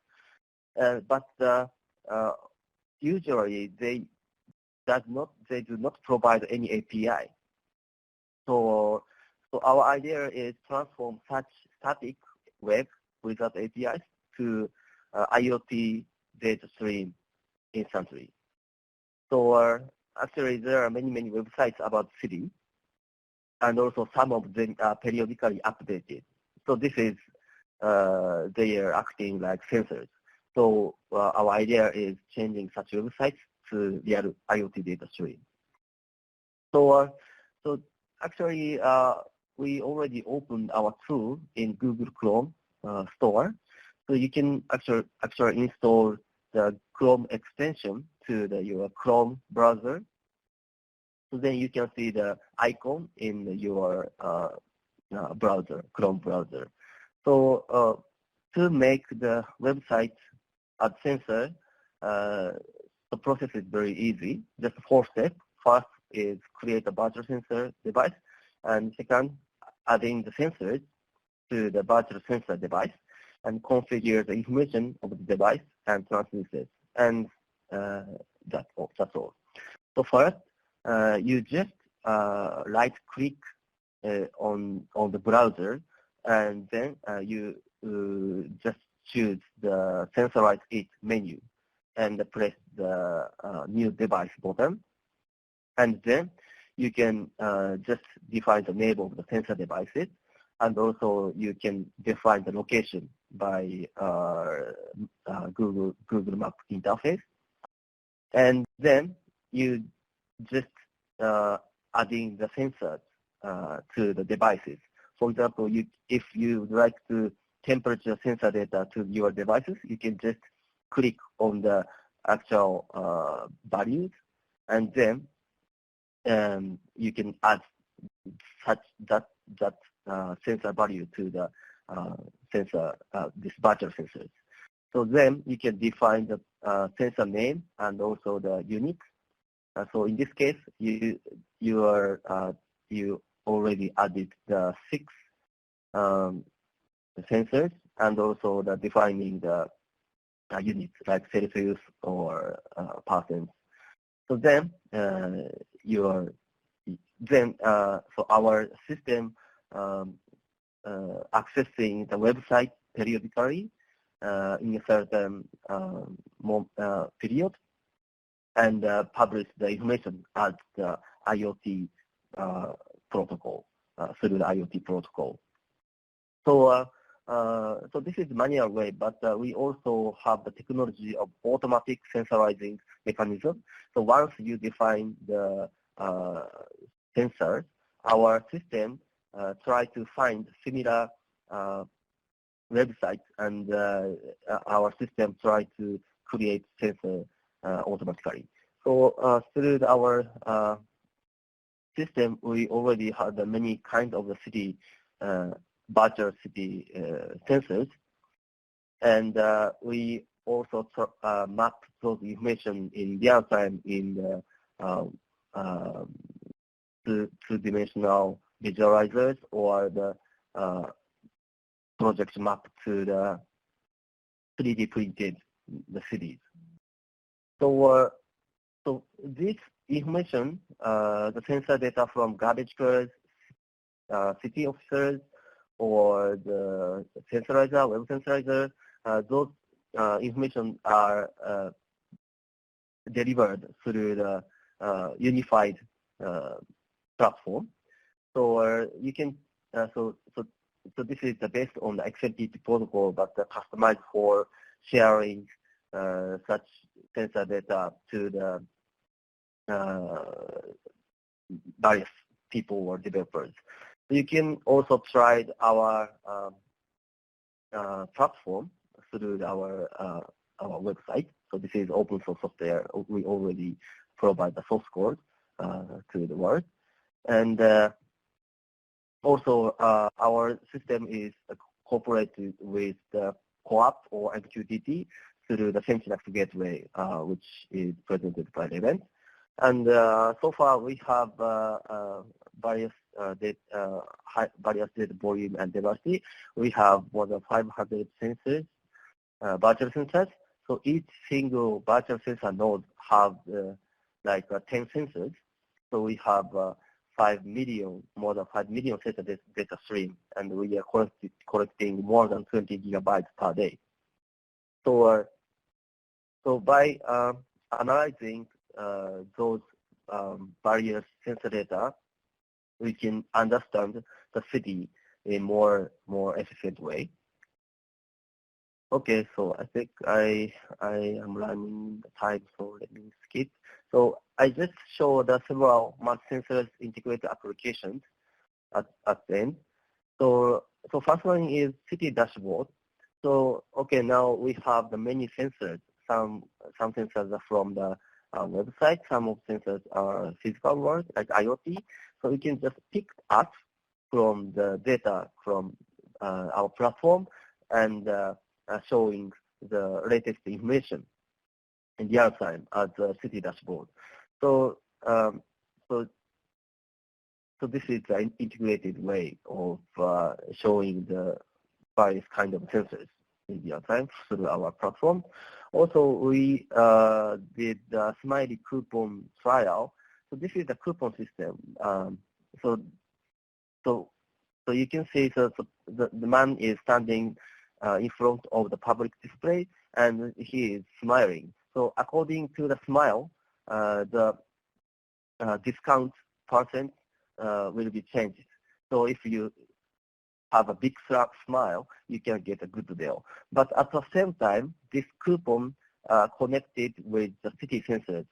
but usually they do not provide any API. So our idea is transform such static web without APIs to IoT data stream instantly. So actually there are many websites about city, and also some of them are periodically updated. So this is they are acting like sensors. So our idea is changing such websites to real IoT data stream. So actually we already opened our tool in Google Chrome store. So you can actually install the Chrome extension to your Chrome browser. So then you can see the icon in your browser, Chrome browser. So to make the website as sensor, the process is very easy. Just 4 steps. First is create a virtual sensor device, and second, adding the sensors to the virtual sensor device, and configure the information of the device and transducers, and that's all. So first, you just right-click on the browser, and then you just choose the Sensorize It menu, and press the New Device button, and then you can just define the name of the sensor devices, and also you can define the location by Google Map interface, and then you just adding the sensors to the devices. For example, if you would like to temperature sensor data to your devices, you can just click on the actual values, and then you can add that sensor value to the sensor, this virtual sensors. So then you can define the sensor name and also the unit. So in this case, you already added the 6 sensors, and also the defining the units like Celsius or percent. So then so our system accessing the website periodically in a certain period, and publish the information as the IoT protocol through the IoT protocol. So this is manual way, but we also have the technology of automatic sensorizing mechanism. So once you define the sensor, our system try to find similar websites, and our system try to create sensor automatically. So through our system, we already had many kinds of the city, virtual city sensors, and we also map those information in real time in the two-dimensional visualizers, or the project map to the 3D printed the cities. So this information, the sensor data from garbage collectors, city officers, or the sensorizer, web sensorizer, those information are delivered through the unified platform. So you can so this is based on the XMPP protocol, but customized for sharing such sensor data to the various people or developers. So you can also try our platform through our website. So this is open source software. We already provide the source code to the world. And also our system is cooperated with the COAP or MQTT through the SENSINACT gateway, which is presented by the event. And so far we have various data volume and diversity. We have more than 500 sensors, virtual sensors. So each single virtual sensor node have like 10 sensors. So we have more than 5 million sensor data stream, and we are collecting more than 20 gigabytes per day. So by analyzing those various sensor data, we can understand the city in more efficient way. Okay, so I think I am running the time, so let me skip. So I just show the several multi-sensors integrated applications at the end. So first one is city dashboard. So okay, now we have the many sensors. Some sensors are from the website. Some of sensors are physical world, like IoT. So we can just pick up from the data from our platform and showing the latest information in real time at the city dashboard. So this is an integrated way of showing the various kind of sensors in real time through our platform. Also, we did the Smiley coupon trial. So this is the coupon system. So you can see the man is standing in front of the public display, and he is smiling. So according to the smile, the discount percent will be changed. So if you have a big smile, you can get a good deal. But at the same time, this coupon connected with the city sensors,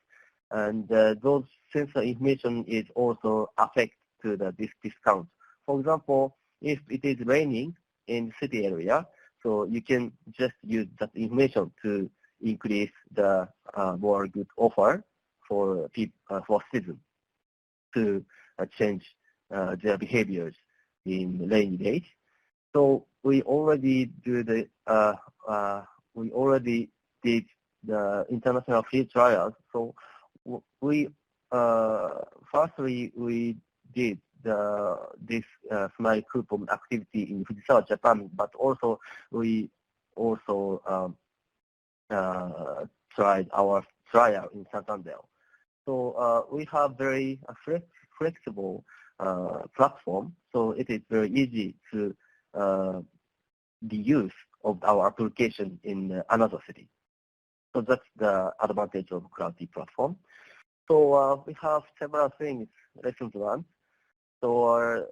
and those sensor information is also affect to this discount. For example, if it is raining in city area, so you can just use that information to increase the more good offer for citizens to change their behaviors in rainy days. So we already did the international field trials. So we firstly we did this Smile coupon activity in Fujisawa, Japan, but also we tried our trial in Santander. So we have very flexible platform, so it is very easy to the use of our application in another city. So that's the advantage of ClouT platform. So we have several things lessons learned. So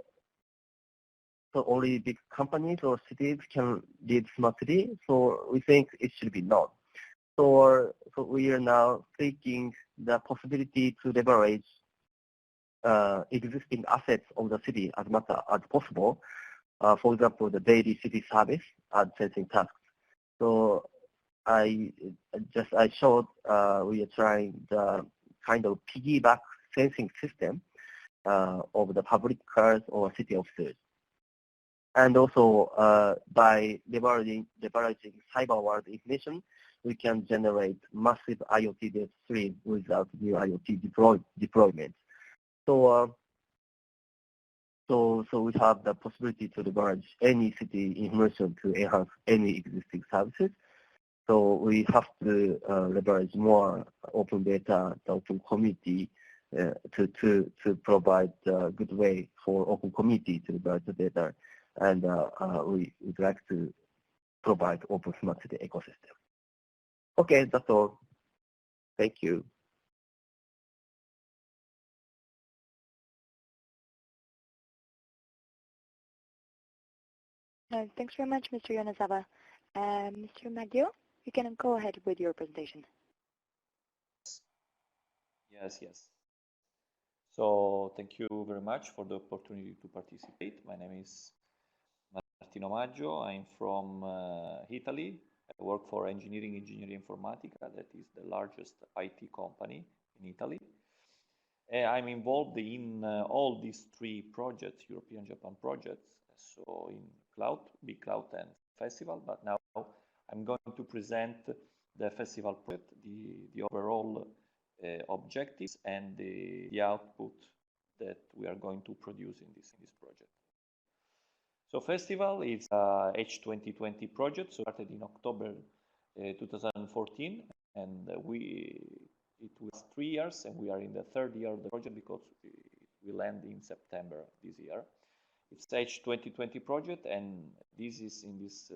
only big companies or cities can lead smart city. So we think it should be not. So we are now taking the possibility to leverage existing assets of the city as much as possible. For example, the daily city service and sensing tasks. So I showed we are trying the kind of piggyback sensing system of the public cars or city officers. And also by leveraging cyber world information, we can generate massive IoT data stream without new IoT deployment. So we have the possibility to leverage any city information to enhance any existing services. So we have to leverage more open data, the open community, to provide a good way for open community to leverage the data. And we would like to provide open smart city ecosystem. Okay, that's all. Thank you. Thanks very much, Mr. Yonezawa. Mr. Maggio, you can go ahead with your presentation. Yes. So thank you very much for the opportunity to participate. My name is Martino Maggio. I'm from Italy. I work for Engineering Informatica, that is the largest IT company in Italy. I'm involved in all these three projects, European Japan projects, so in ClouT, BigClouT, and Festival. But now I'm going to present the Festival project, the overall objectives and the output that we are going to produce in this project. So Festival is a H2020 project, so started in October 2014, and it was 3 years, and we are in the third year of the project because we land in September this year. It's H2020 project, and this is in this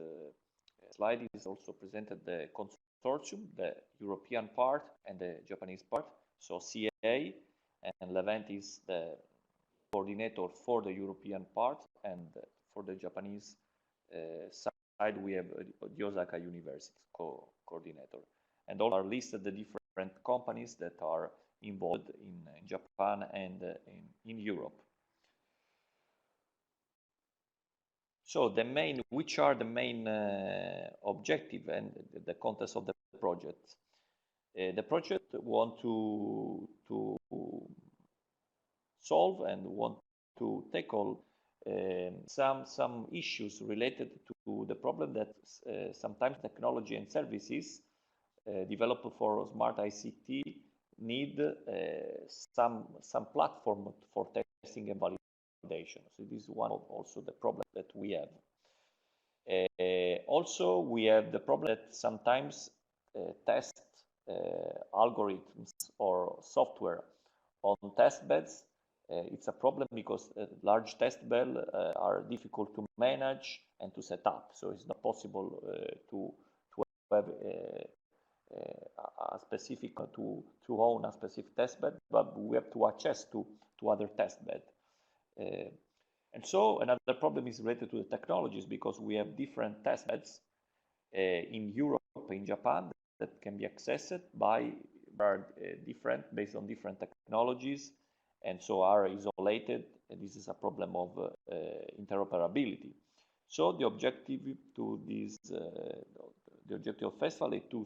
slide is also presented the consortium, the European part and the Japanese part. So CA and Levent is the coordinator for the European part, and for the Japanese side we have the Osaka University coordinator. And all are listed the different companies that are involved in Japan and in Europe. So which are the main objective and the context of the project? The project want to solve and want to tackle some issues related to the problem that sometimes technology and services developed for smart ICT need some platform for testing and validation. So this is one of also the problem that we have. Also, we have the problem that sometimes test algorithms or software on testbeds. It's a problem because large testbeds are difficult to manage and to set up. So it's not possible to have a specific to own a specific testbed, but we have to access to other testbed. And so another problem is related to the technologies, because we have different testbeds in Europe, in Japan, that can be accessed by different based on different technologies, and so are isolated. And this is a problem of interoperability. So the objective to this, the objective of Festival is to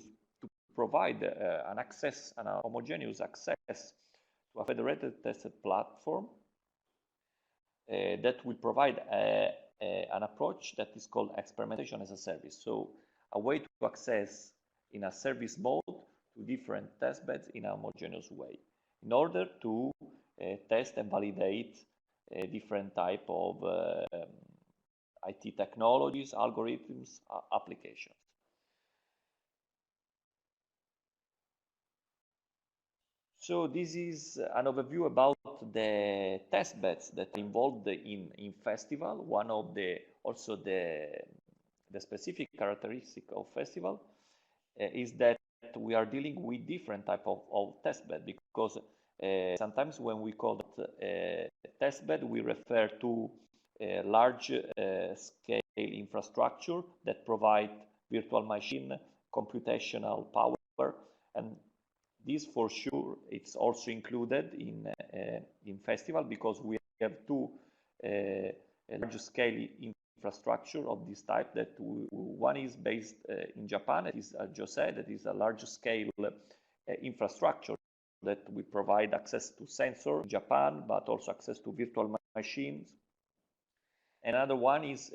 provide an access, an homogeneous access to a federated tested platform that will provide an approach that is called experimentation as a service. So a way to access in a service mode to different testbeds in a homogeneous way, in order to test and validate different type of IT technologies, algorithms, applications. So this is an overview about the testbeds that are involved in Festival. One of the specific characteristic of Festival is that we are dealing with different type of testbed, because sometimes when we call it testbed, we refer to a large scale infrastructure that provide virtual machine, computational power, and this for sure it's also included in Festival, because we have two large scale infrastructure of this type. That one is based in Japan. It is, as Joe said, that is a large scale infrastructure that we provide access to sensor in Japan, but also access to virtual machines. Another one is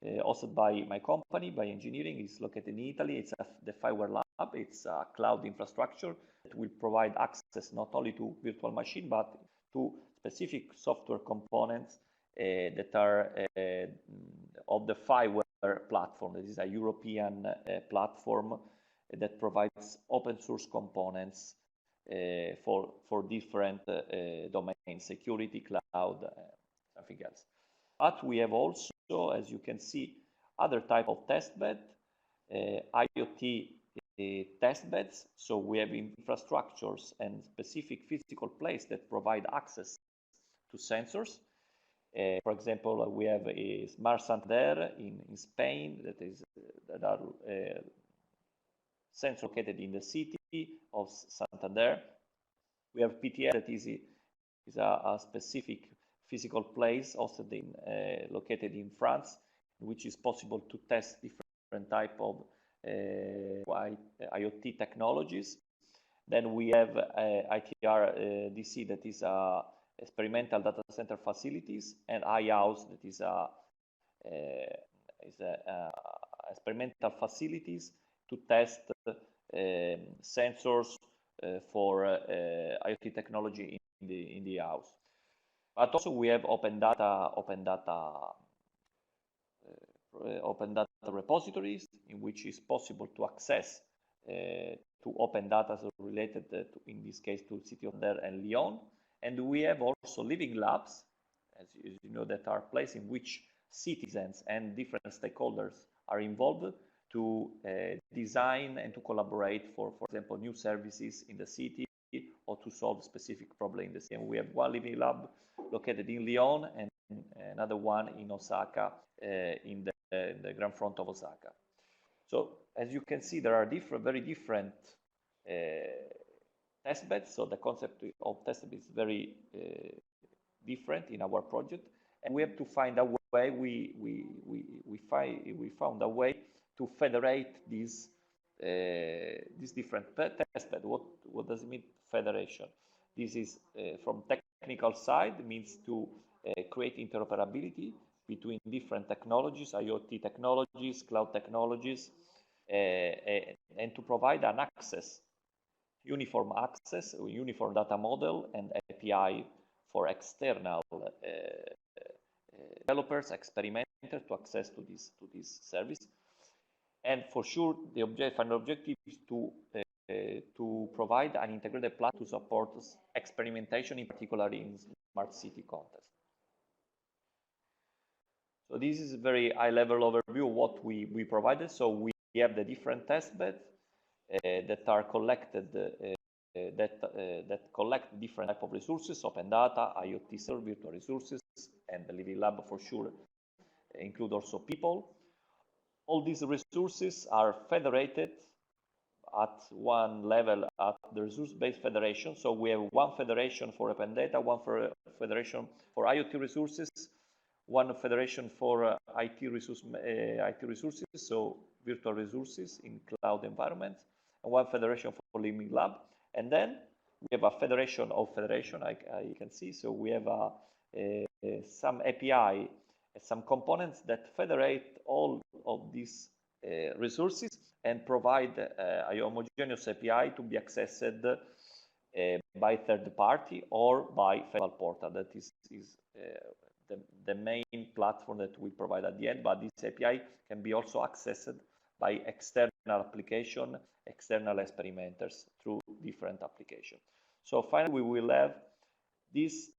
hosted by my company, by engineering, is located in Italy. It's the Fireware Lab. It's a cloud infrastructure that will provide access not only to virtual machine, but to specific software components that are of the Fireware platform. This is a European platform that provides open source components for different domains, security, cloud, something else. But we have also, as you can see, other type of testbed, IoT testbeds. So we have infrastructures and specific physical place that provide access to sensors. For example, we have a Smart Santander in Spain that are sensors located in the city of Santander. We have PTS that is a specific physical place also located in France, in which is possible to test different type of IoT technologies. Then we have ITR-DC that is experimental data center facilities, and iHouse that is experimental facilities to test sensors for IoT technology in the house. But also we have open data repositories in which is possible to access to open data related to, in this case, to City of Santander and Lyon. And we have also living labs, as you know, that are places in which citizens and different stakeholders are involved to design and to collaborate for example, new services in the city or to solve specific problem in the city. And we have one living lab located in Lyon and another one in Osaka, in the Grand Front of Osaka. So as you can see, there are very different test beds. So the concept of test bed is very different in our project, and we have to find a way. We found a way to federate these different test beds. What does it mean, federation? This is from technical side, means to create interoperability between different technologies, IoT technologies, cloud technologies, and to provide an access, uniform access, uniform data model, and API for external developers, experimenters to access to this service. And for sure, the final objective is to provide an integrated platform to support experimentation, in particular in smart city context. So this is a very high-level overview of what we provided. So we have the different test beds that are collected, that collect different type of resources, open data, IoT server, virtual resources, and the living lab for sure include also people. All these resources are federated at one level at the resource-based federation. So we have one federation for open data, one federation for IoT resources, one federation for IT resources, so virtual resources in cloud environments, and one federation for living lab. And then we have a federation of federation, you can see. So we have some API, some components that federate all of these resources and provide a homogeneous API to be accessed by third party or by federal portal. That is the main platform that we provide at the end, but this API can be also accessed by external application, external experimenters through different applications. So finally, we will have this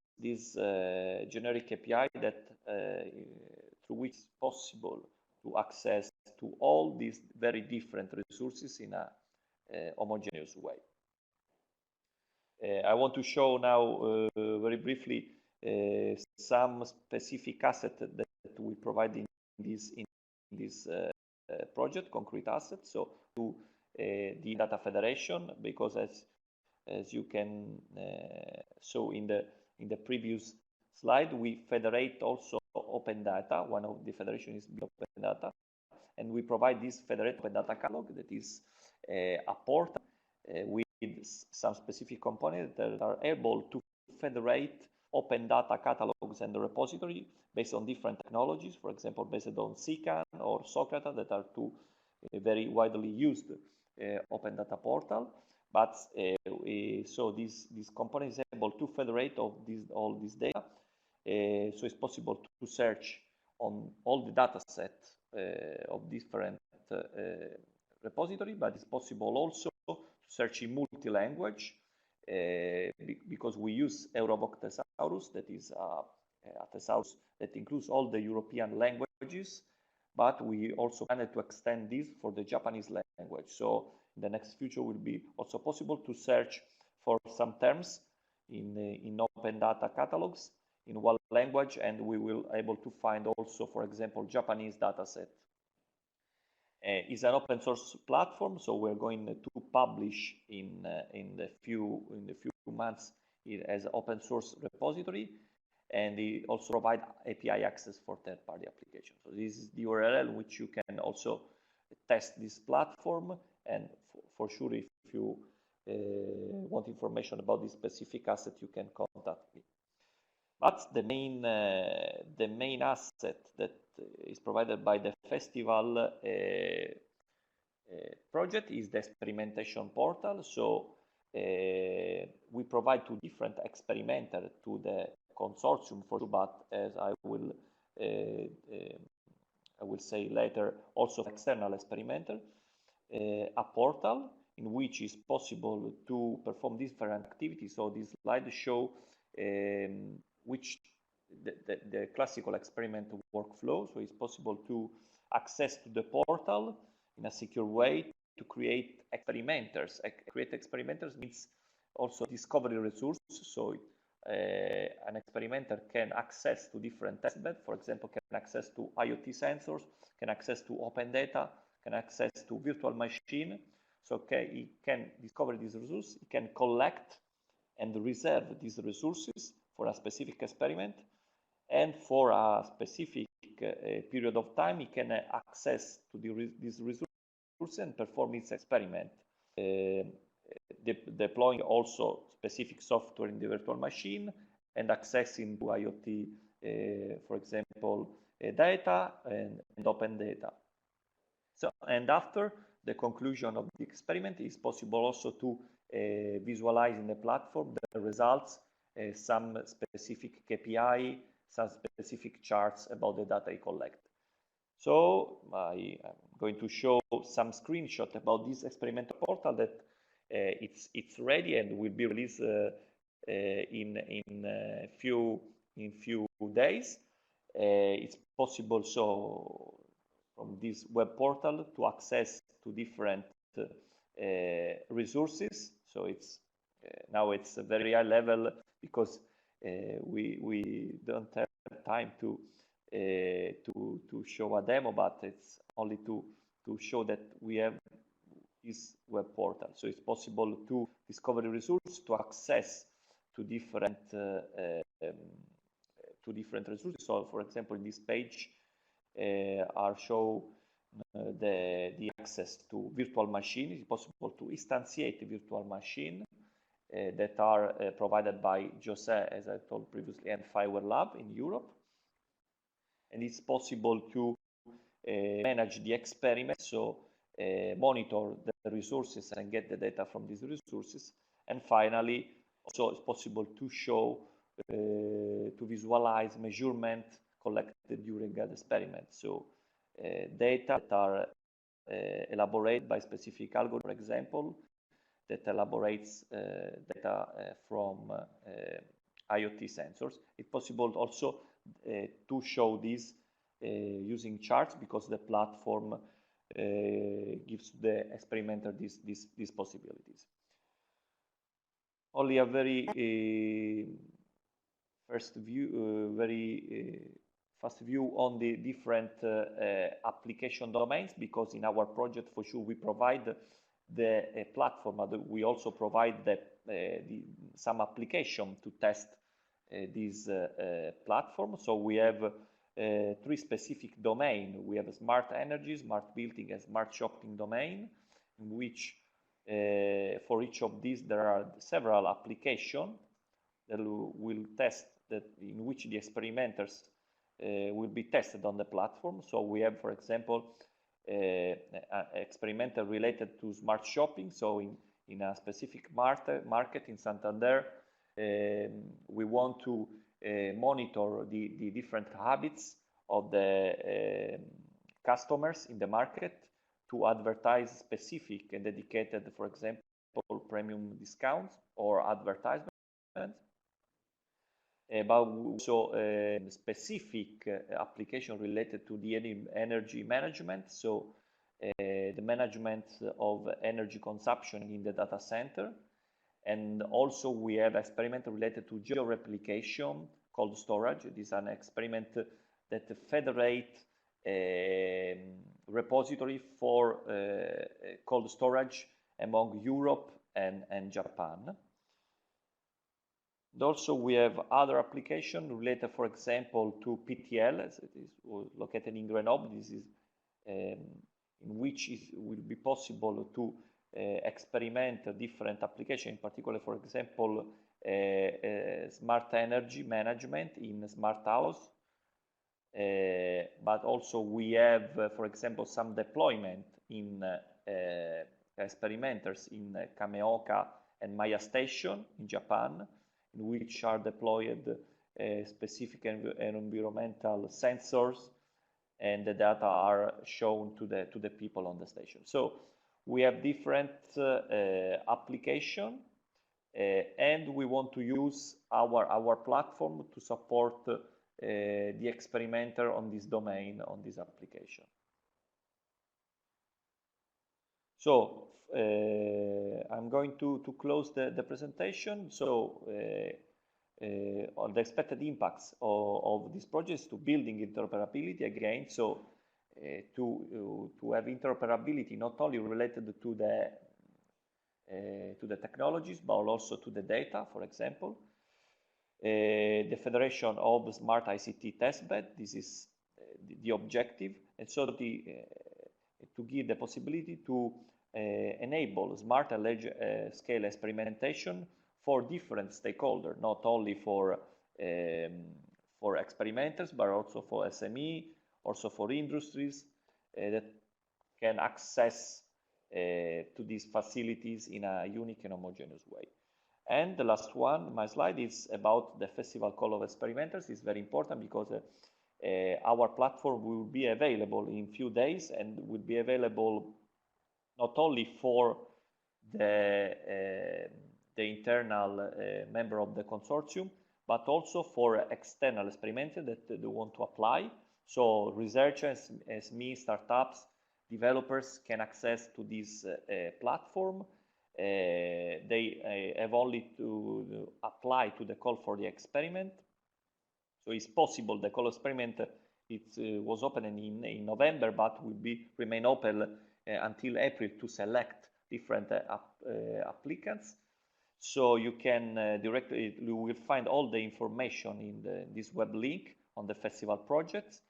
generic API that through which it's possible to access to all these very different resources in a homogeneous way. I want to show now very briefly some specific assets that we provide in this project, concrete assets. So to the data federation, because as you can show in the previous slide, we federate also open data. One of the federation is open data, and we provide this federated open data catalog that is a portal with some specific components that are able to federate open data catalogs and the repository based on different technologies, for example, based on CCAN or Socrata, that are two very widely used open data portal. But so this component is able to federate all this data. So it's possible to search on all the data set of different repository, but it's possible also to search in multi-language because we use Eurovoc Thesaurus, that is a thesaurus that includes all the European languages, but we also wanted to extend this for the Japanese language. So in the next future will be also possible to search for some terms in open data catalogs in one language, and we will able to find also, for example, Japanese dataset. It's an open source platform, so we're going to publish in the few months as open source repository, and it also provide API access for third-party applications. So this is the URL in which you can also test this platform, and for sure, if you want information about this specific asset, you can contact me. But the main asset that is provided by the festival project is the experimentation portal. So we provide two different experimenters to the consortium for sure, but as I will say later, also external experimenter, a portal in which is possible to perform different activities. So this slide show which the classical experiment workflow. So it's possible to access to the portal in a secure way to create experimenters. Create experimenters means also discovery resources. So an experimenter can access to different testbeds. For example, can access to IoT sensors, can access to open data, can access to virtual machine. So he can discover these resources, he can collect and reserve these resources for a specific experiment, and for a specific period of time, he can access to these resources and perform his experiment. Deploying also specific software in the virtual machine and accessing to IoT, for example, data and open data. So, and after the conclusion of the experiment, it's possible also to visualize in the platform the results, some specific KPI, some specific charts about the data I collect. So I am going to show some screenshot about this experimental portal that it's ready and will be released in few days. It's possible so from this web portal to access to different resources. So it's now it's a very high level because we don't have time to show a demo, but it's only to show that we have this web portal. So it's possible to discover resources, to access to different resources. So for example, in this page are show the access to virtual machine. It's possible to instantiate a virtual machine that are provided by Jose, as I told previously, and Fireware Lab in Europe. And it's possible to manage the experiment, so monitor the resources and get the data from these resources. And finally, also it's possible to show, to visualize measurement collected during the experiment. So data that are elaborated by specific algorithm, for example, that elaborates data from IoT sensors. It's possible also to show this using charts, because the platform gives the experimenter these possibilities. Only a very fast view on the different application domains, because in our project, for sure, we provide the platform, but we also provide some application to test this platform. So we have 3 specific domains. We have a smart energy, smart building, and smart shopping domain, in which for each of these there are several applications that will test, that in which the experimenters will be tested on the platform. So we have, for example, an experimenter related to smart shopping. So in a specific market in Santander, we want to monitor the different habits of the customers in the market to advertise specific and dedicated, for example, premium discounts or advertisements. But also specific application related to the energy management. So the management of energy consumption in the data center. And also we have experiment related to geo-replication, cold storage. This is an experiment that federate repository for cold storage among Europe and Japan. And also we have other applications related, for example, to PTL, as it is located in Grenoble. This is in which it will be possible to experiment different applications, in particular, for example, smart energy management in smart house. But also we have, for example, some deployment in experimenters in Kameoka and Maya Station in Japan, in which are deployed specific environmental sensors, and the data are shown to the people on the station. So we have different application, and we want to use our platform to support the experimenter on this domain, on this application. So I'm going to close the presentation. So on the expected impacts of these projects to building interoperability again. So to have interoperability not only related to the technologies, but also to the data, for example. The Federation of Smart ICT Testbed, this is the objective, and so to give the possibility to enable smart and large scale experimentation for different stakeholders, not only for experimenters, but also for SME, also for industries that can access to these facilities in a unique and homogeneous way. And the last one, my slide, is about the Festival Call of Experimenters. It's very important because our platform will be available in few days and will be available not only for the internal member of the consortium, but also for external experimenters that they want to apply. So researchers, SME, startups, developers can access to this platform. They have only to apply to the call for the experiment. So it's possible the call experiment was opened in November, but will remain open until April to select different applicants. So you can you will find all the information in this web link on the festival projects,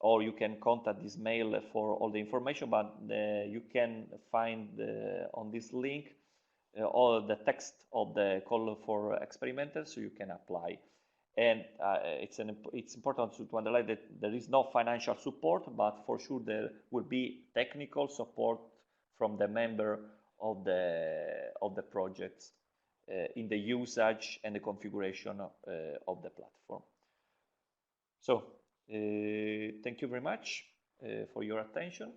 or you can contact this mail for all the information, but you can find on this link all the text of the call for experimenters, so you can apply. And it's important to underline that there is no financial support, but for sure there will be technical support from the member of the projects in the usage and the configuration of the platform. So thank you very much for your attention.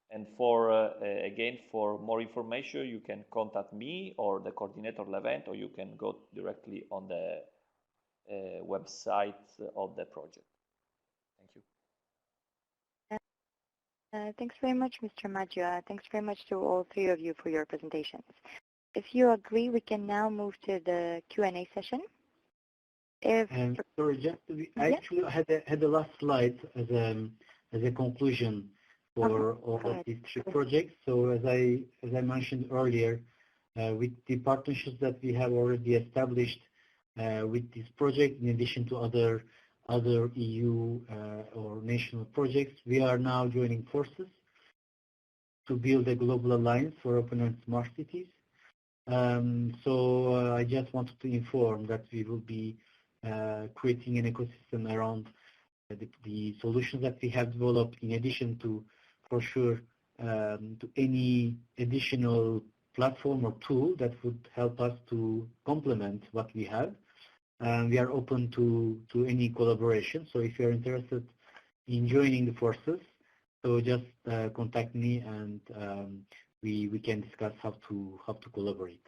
And for again, for more information, you can contact me or the coordinator of the event, or you can go directly on the website of the project. Thank you. Thanks very much, Mr. Maggio. Thanks very much to all three of you for your presentations. If you agree, we can now move to the Q&A session. Sorry, just to be, I actually had the last slide as a conclusion for all of these three projects. So as I mentioned earlier, with the partnerships that we have already established with this project, in addition to other EU or national projects, we are now joining forces to build a global alliance for open and smart cities. So I just wanted to inform that we will be creating an ecosystem around the solutions that we have developed, in addition to, for sure, to any additional platform or tool that would help us to complement what we have. We are open to any collaboration. So if you're interested in joining the forces, so just contact me, and we can discuss how to collaborate.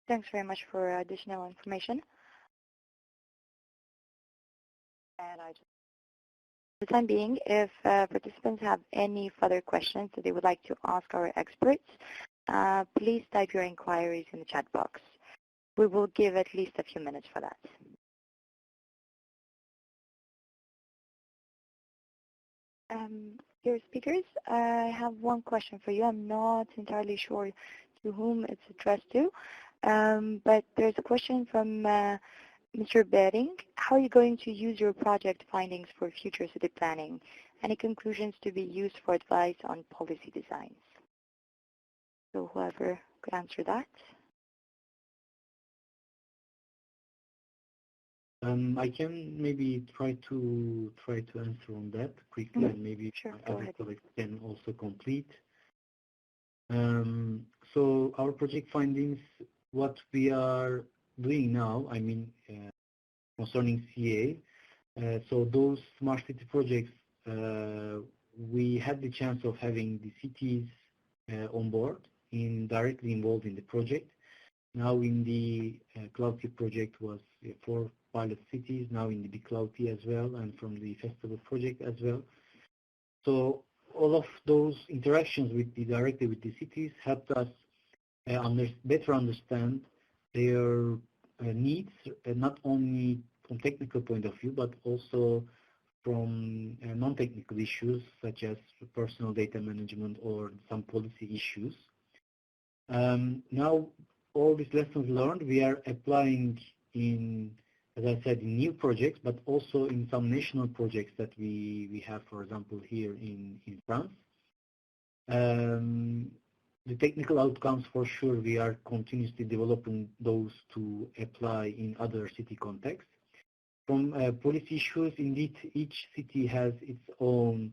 Thanks very much for additional information. And for the time being, if participants have any further questions that they would like to ask our experts, please type your inquiries in the chat box. we will give at least a few minutes for that. Dear speakers, I have one question for you. I'm not entirely sure to whom it's addressed to, but there's a question from Mr. Bering. How are you going to use your project findings for future city planning? Any conclusions to be used for advice on policy designs? So whoever could answer that. I can maybe try to answer on that quickly, and maybe Sure, my go other ahead. colleagues can also complete. So our project findings, what we are doing now, I mean, concerning CA, so those smart city projects, we had the chance of having the cities on board, directly involved in the project. Now in the ClouT project was 4 pilot cities, now in the BigClouT as well, and from the festival project as well. So all of those interactions directly with the cities helped us better understand their needs, not only from technical point of view, but also from non-technical issues such as personal data management or some policy issues. Now all these lessons learned we are applying in, as I said, in new projects, but also in some national projects that we have, for example, here in France. The technical outcomes, for sure, we are continuously developing those to apply in other city contexts. From policy issues, indeed, each city has its own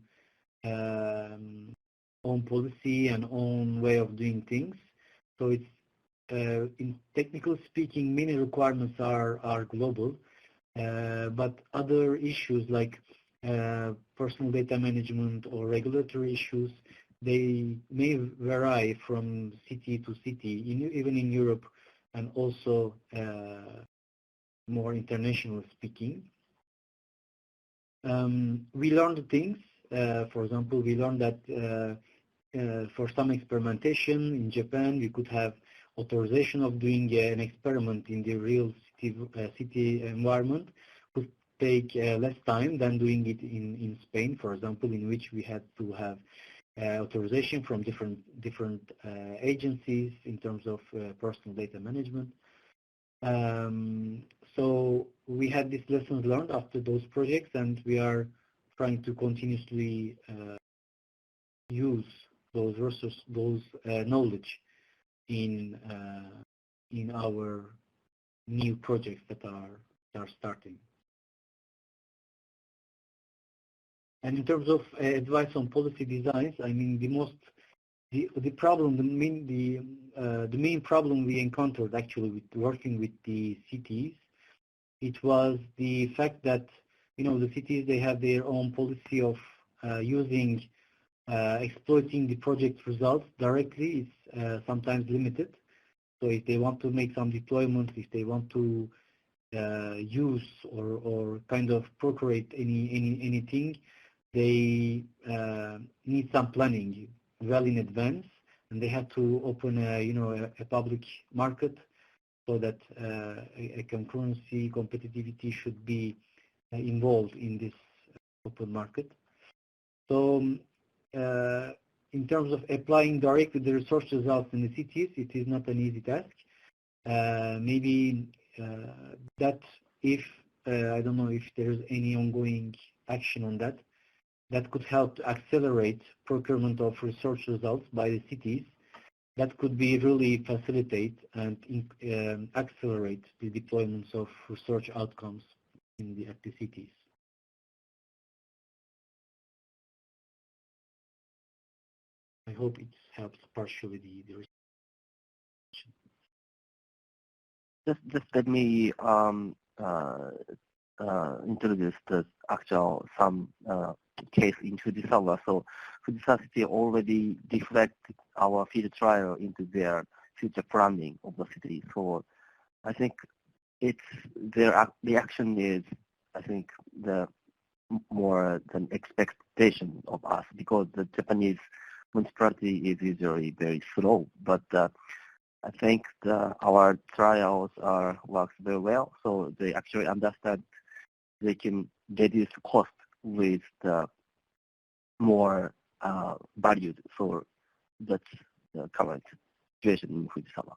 policy and own way of doing things. So it's in technical speaking, many requirements are global, but other issues like personal data management or regulatory issues, they may vary from city to city, even in Europe, and also more international speaking. We learned things. For example, we learned that for some experimentation in Japan, we could have authorization of doing an experiment in the real city environment could take less time than doing it in Spain, for example, in which we had to have authorization from different agencies in terms of personal data management. So we had these lessons learned after those projects, and we are trying to continuously use those resources, those knowledge in our new projects that are starting. And in terms of advice on policy designs, I mean, the main problem we encountered actually with working with the cities, it was the fact that, you know, the cities, they have their own policy of exploiting the project results directly. It's sometimes limited. So if they want to make some deployments, if they want to use or kind of procure anything, they need some planning well in advance, and they have to open a public market so that a concurrency, competitivity should be involved in this open market. So in terms of applying directly the research results in the cities, it is not an easy task. Maybe that if, I don't know if there's any ongoing action on that, that could help to accelerate procurement of research results by the cities. That could be really facilitate and accelerate the deployments of research outcomes at the cities. I hope it helps partially the research. Just let me introduce the actual some case in Fujisawa. So Fujisawa City already reflected our field trial into their future planning of the city. So I think their reaction is, I think, the more than expectation of us, because the Japanese municipality is usually very slow. But I think our trials works very well, so they actually understand they can reduce cost with the more valued. So that's the current situation in Fujisawa.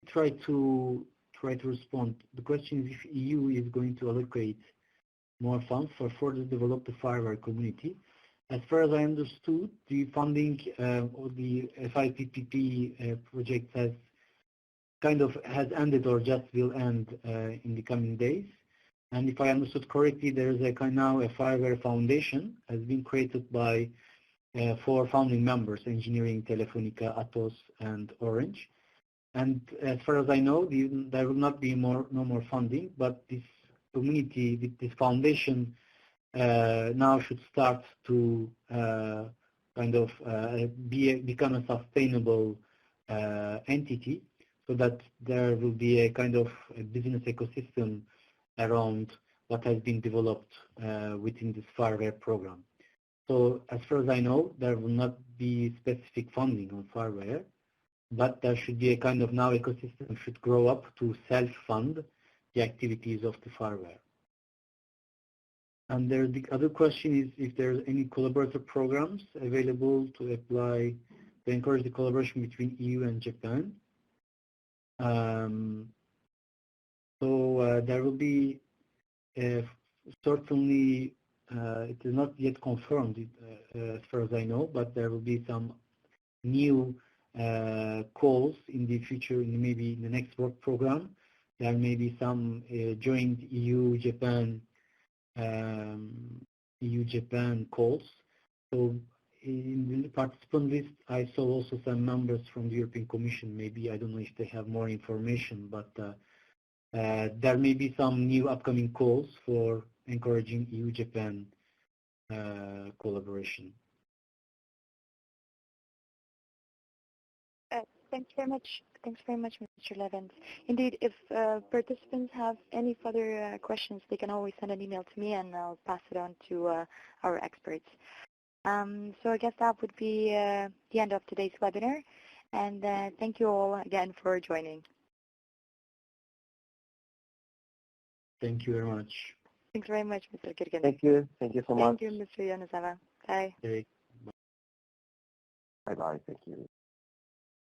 Try to respond. The question is if EU is going to allocate more funds for further develop the fireware community. As far as I understood, the funding of the FIPPP project has ended or just will end in the coming days. And if I understood correctly, there is now a fireware foundation has been created by 4 founding members: Engineering, Telefonica, Atos, and Orange. And as far as I know, there will not be no more funding, but this community, this foundation, now should start to become a sustainable entity, so that there will be a kind of a business ecosystem around what has been developed within this fireware program. So as far as I know, there will not be specific funding on fireware, but there should be a kind of now ecosystem should grow up to self-fund the activities of the fireware. And the other question is if there's any collaborative programs available to apply to encourage the collaboration between EU and Japan. There will be certainly, it is not yet confirmed as far as I know, but there will be some new calls in the future, maybe in the next work program. There may be some joint EU-Japan calls. So in the participant list, I saw also some members from the European Commission. Maybe, I don't know if they have more information, but there may be some new upcoming calls for encouraging EU-Japan collaboration. Thanks very much. Thanks very much, Mr. Levens. Indeed, if participants have any further questions, they can always send an email to me, and I'll pass it on to our experts. So I guess that would be the end of today's webinar, and thank you all again for joining. Thank you very much. Thanks very much, Mr. Girgin. Thank you. Thank you so much. Thank you, Mr. Yanazawa. Bye. Okay. Bye-bye. Thank you.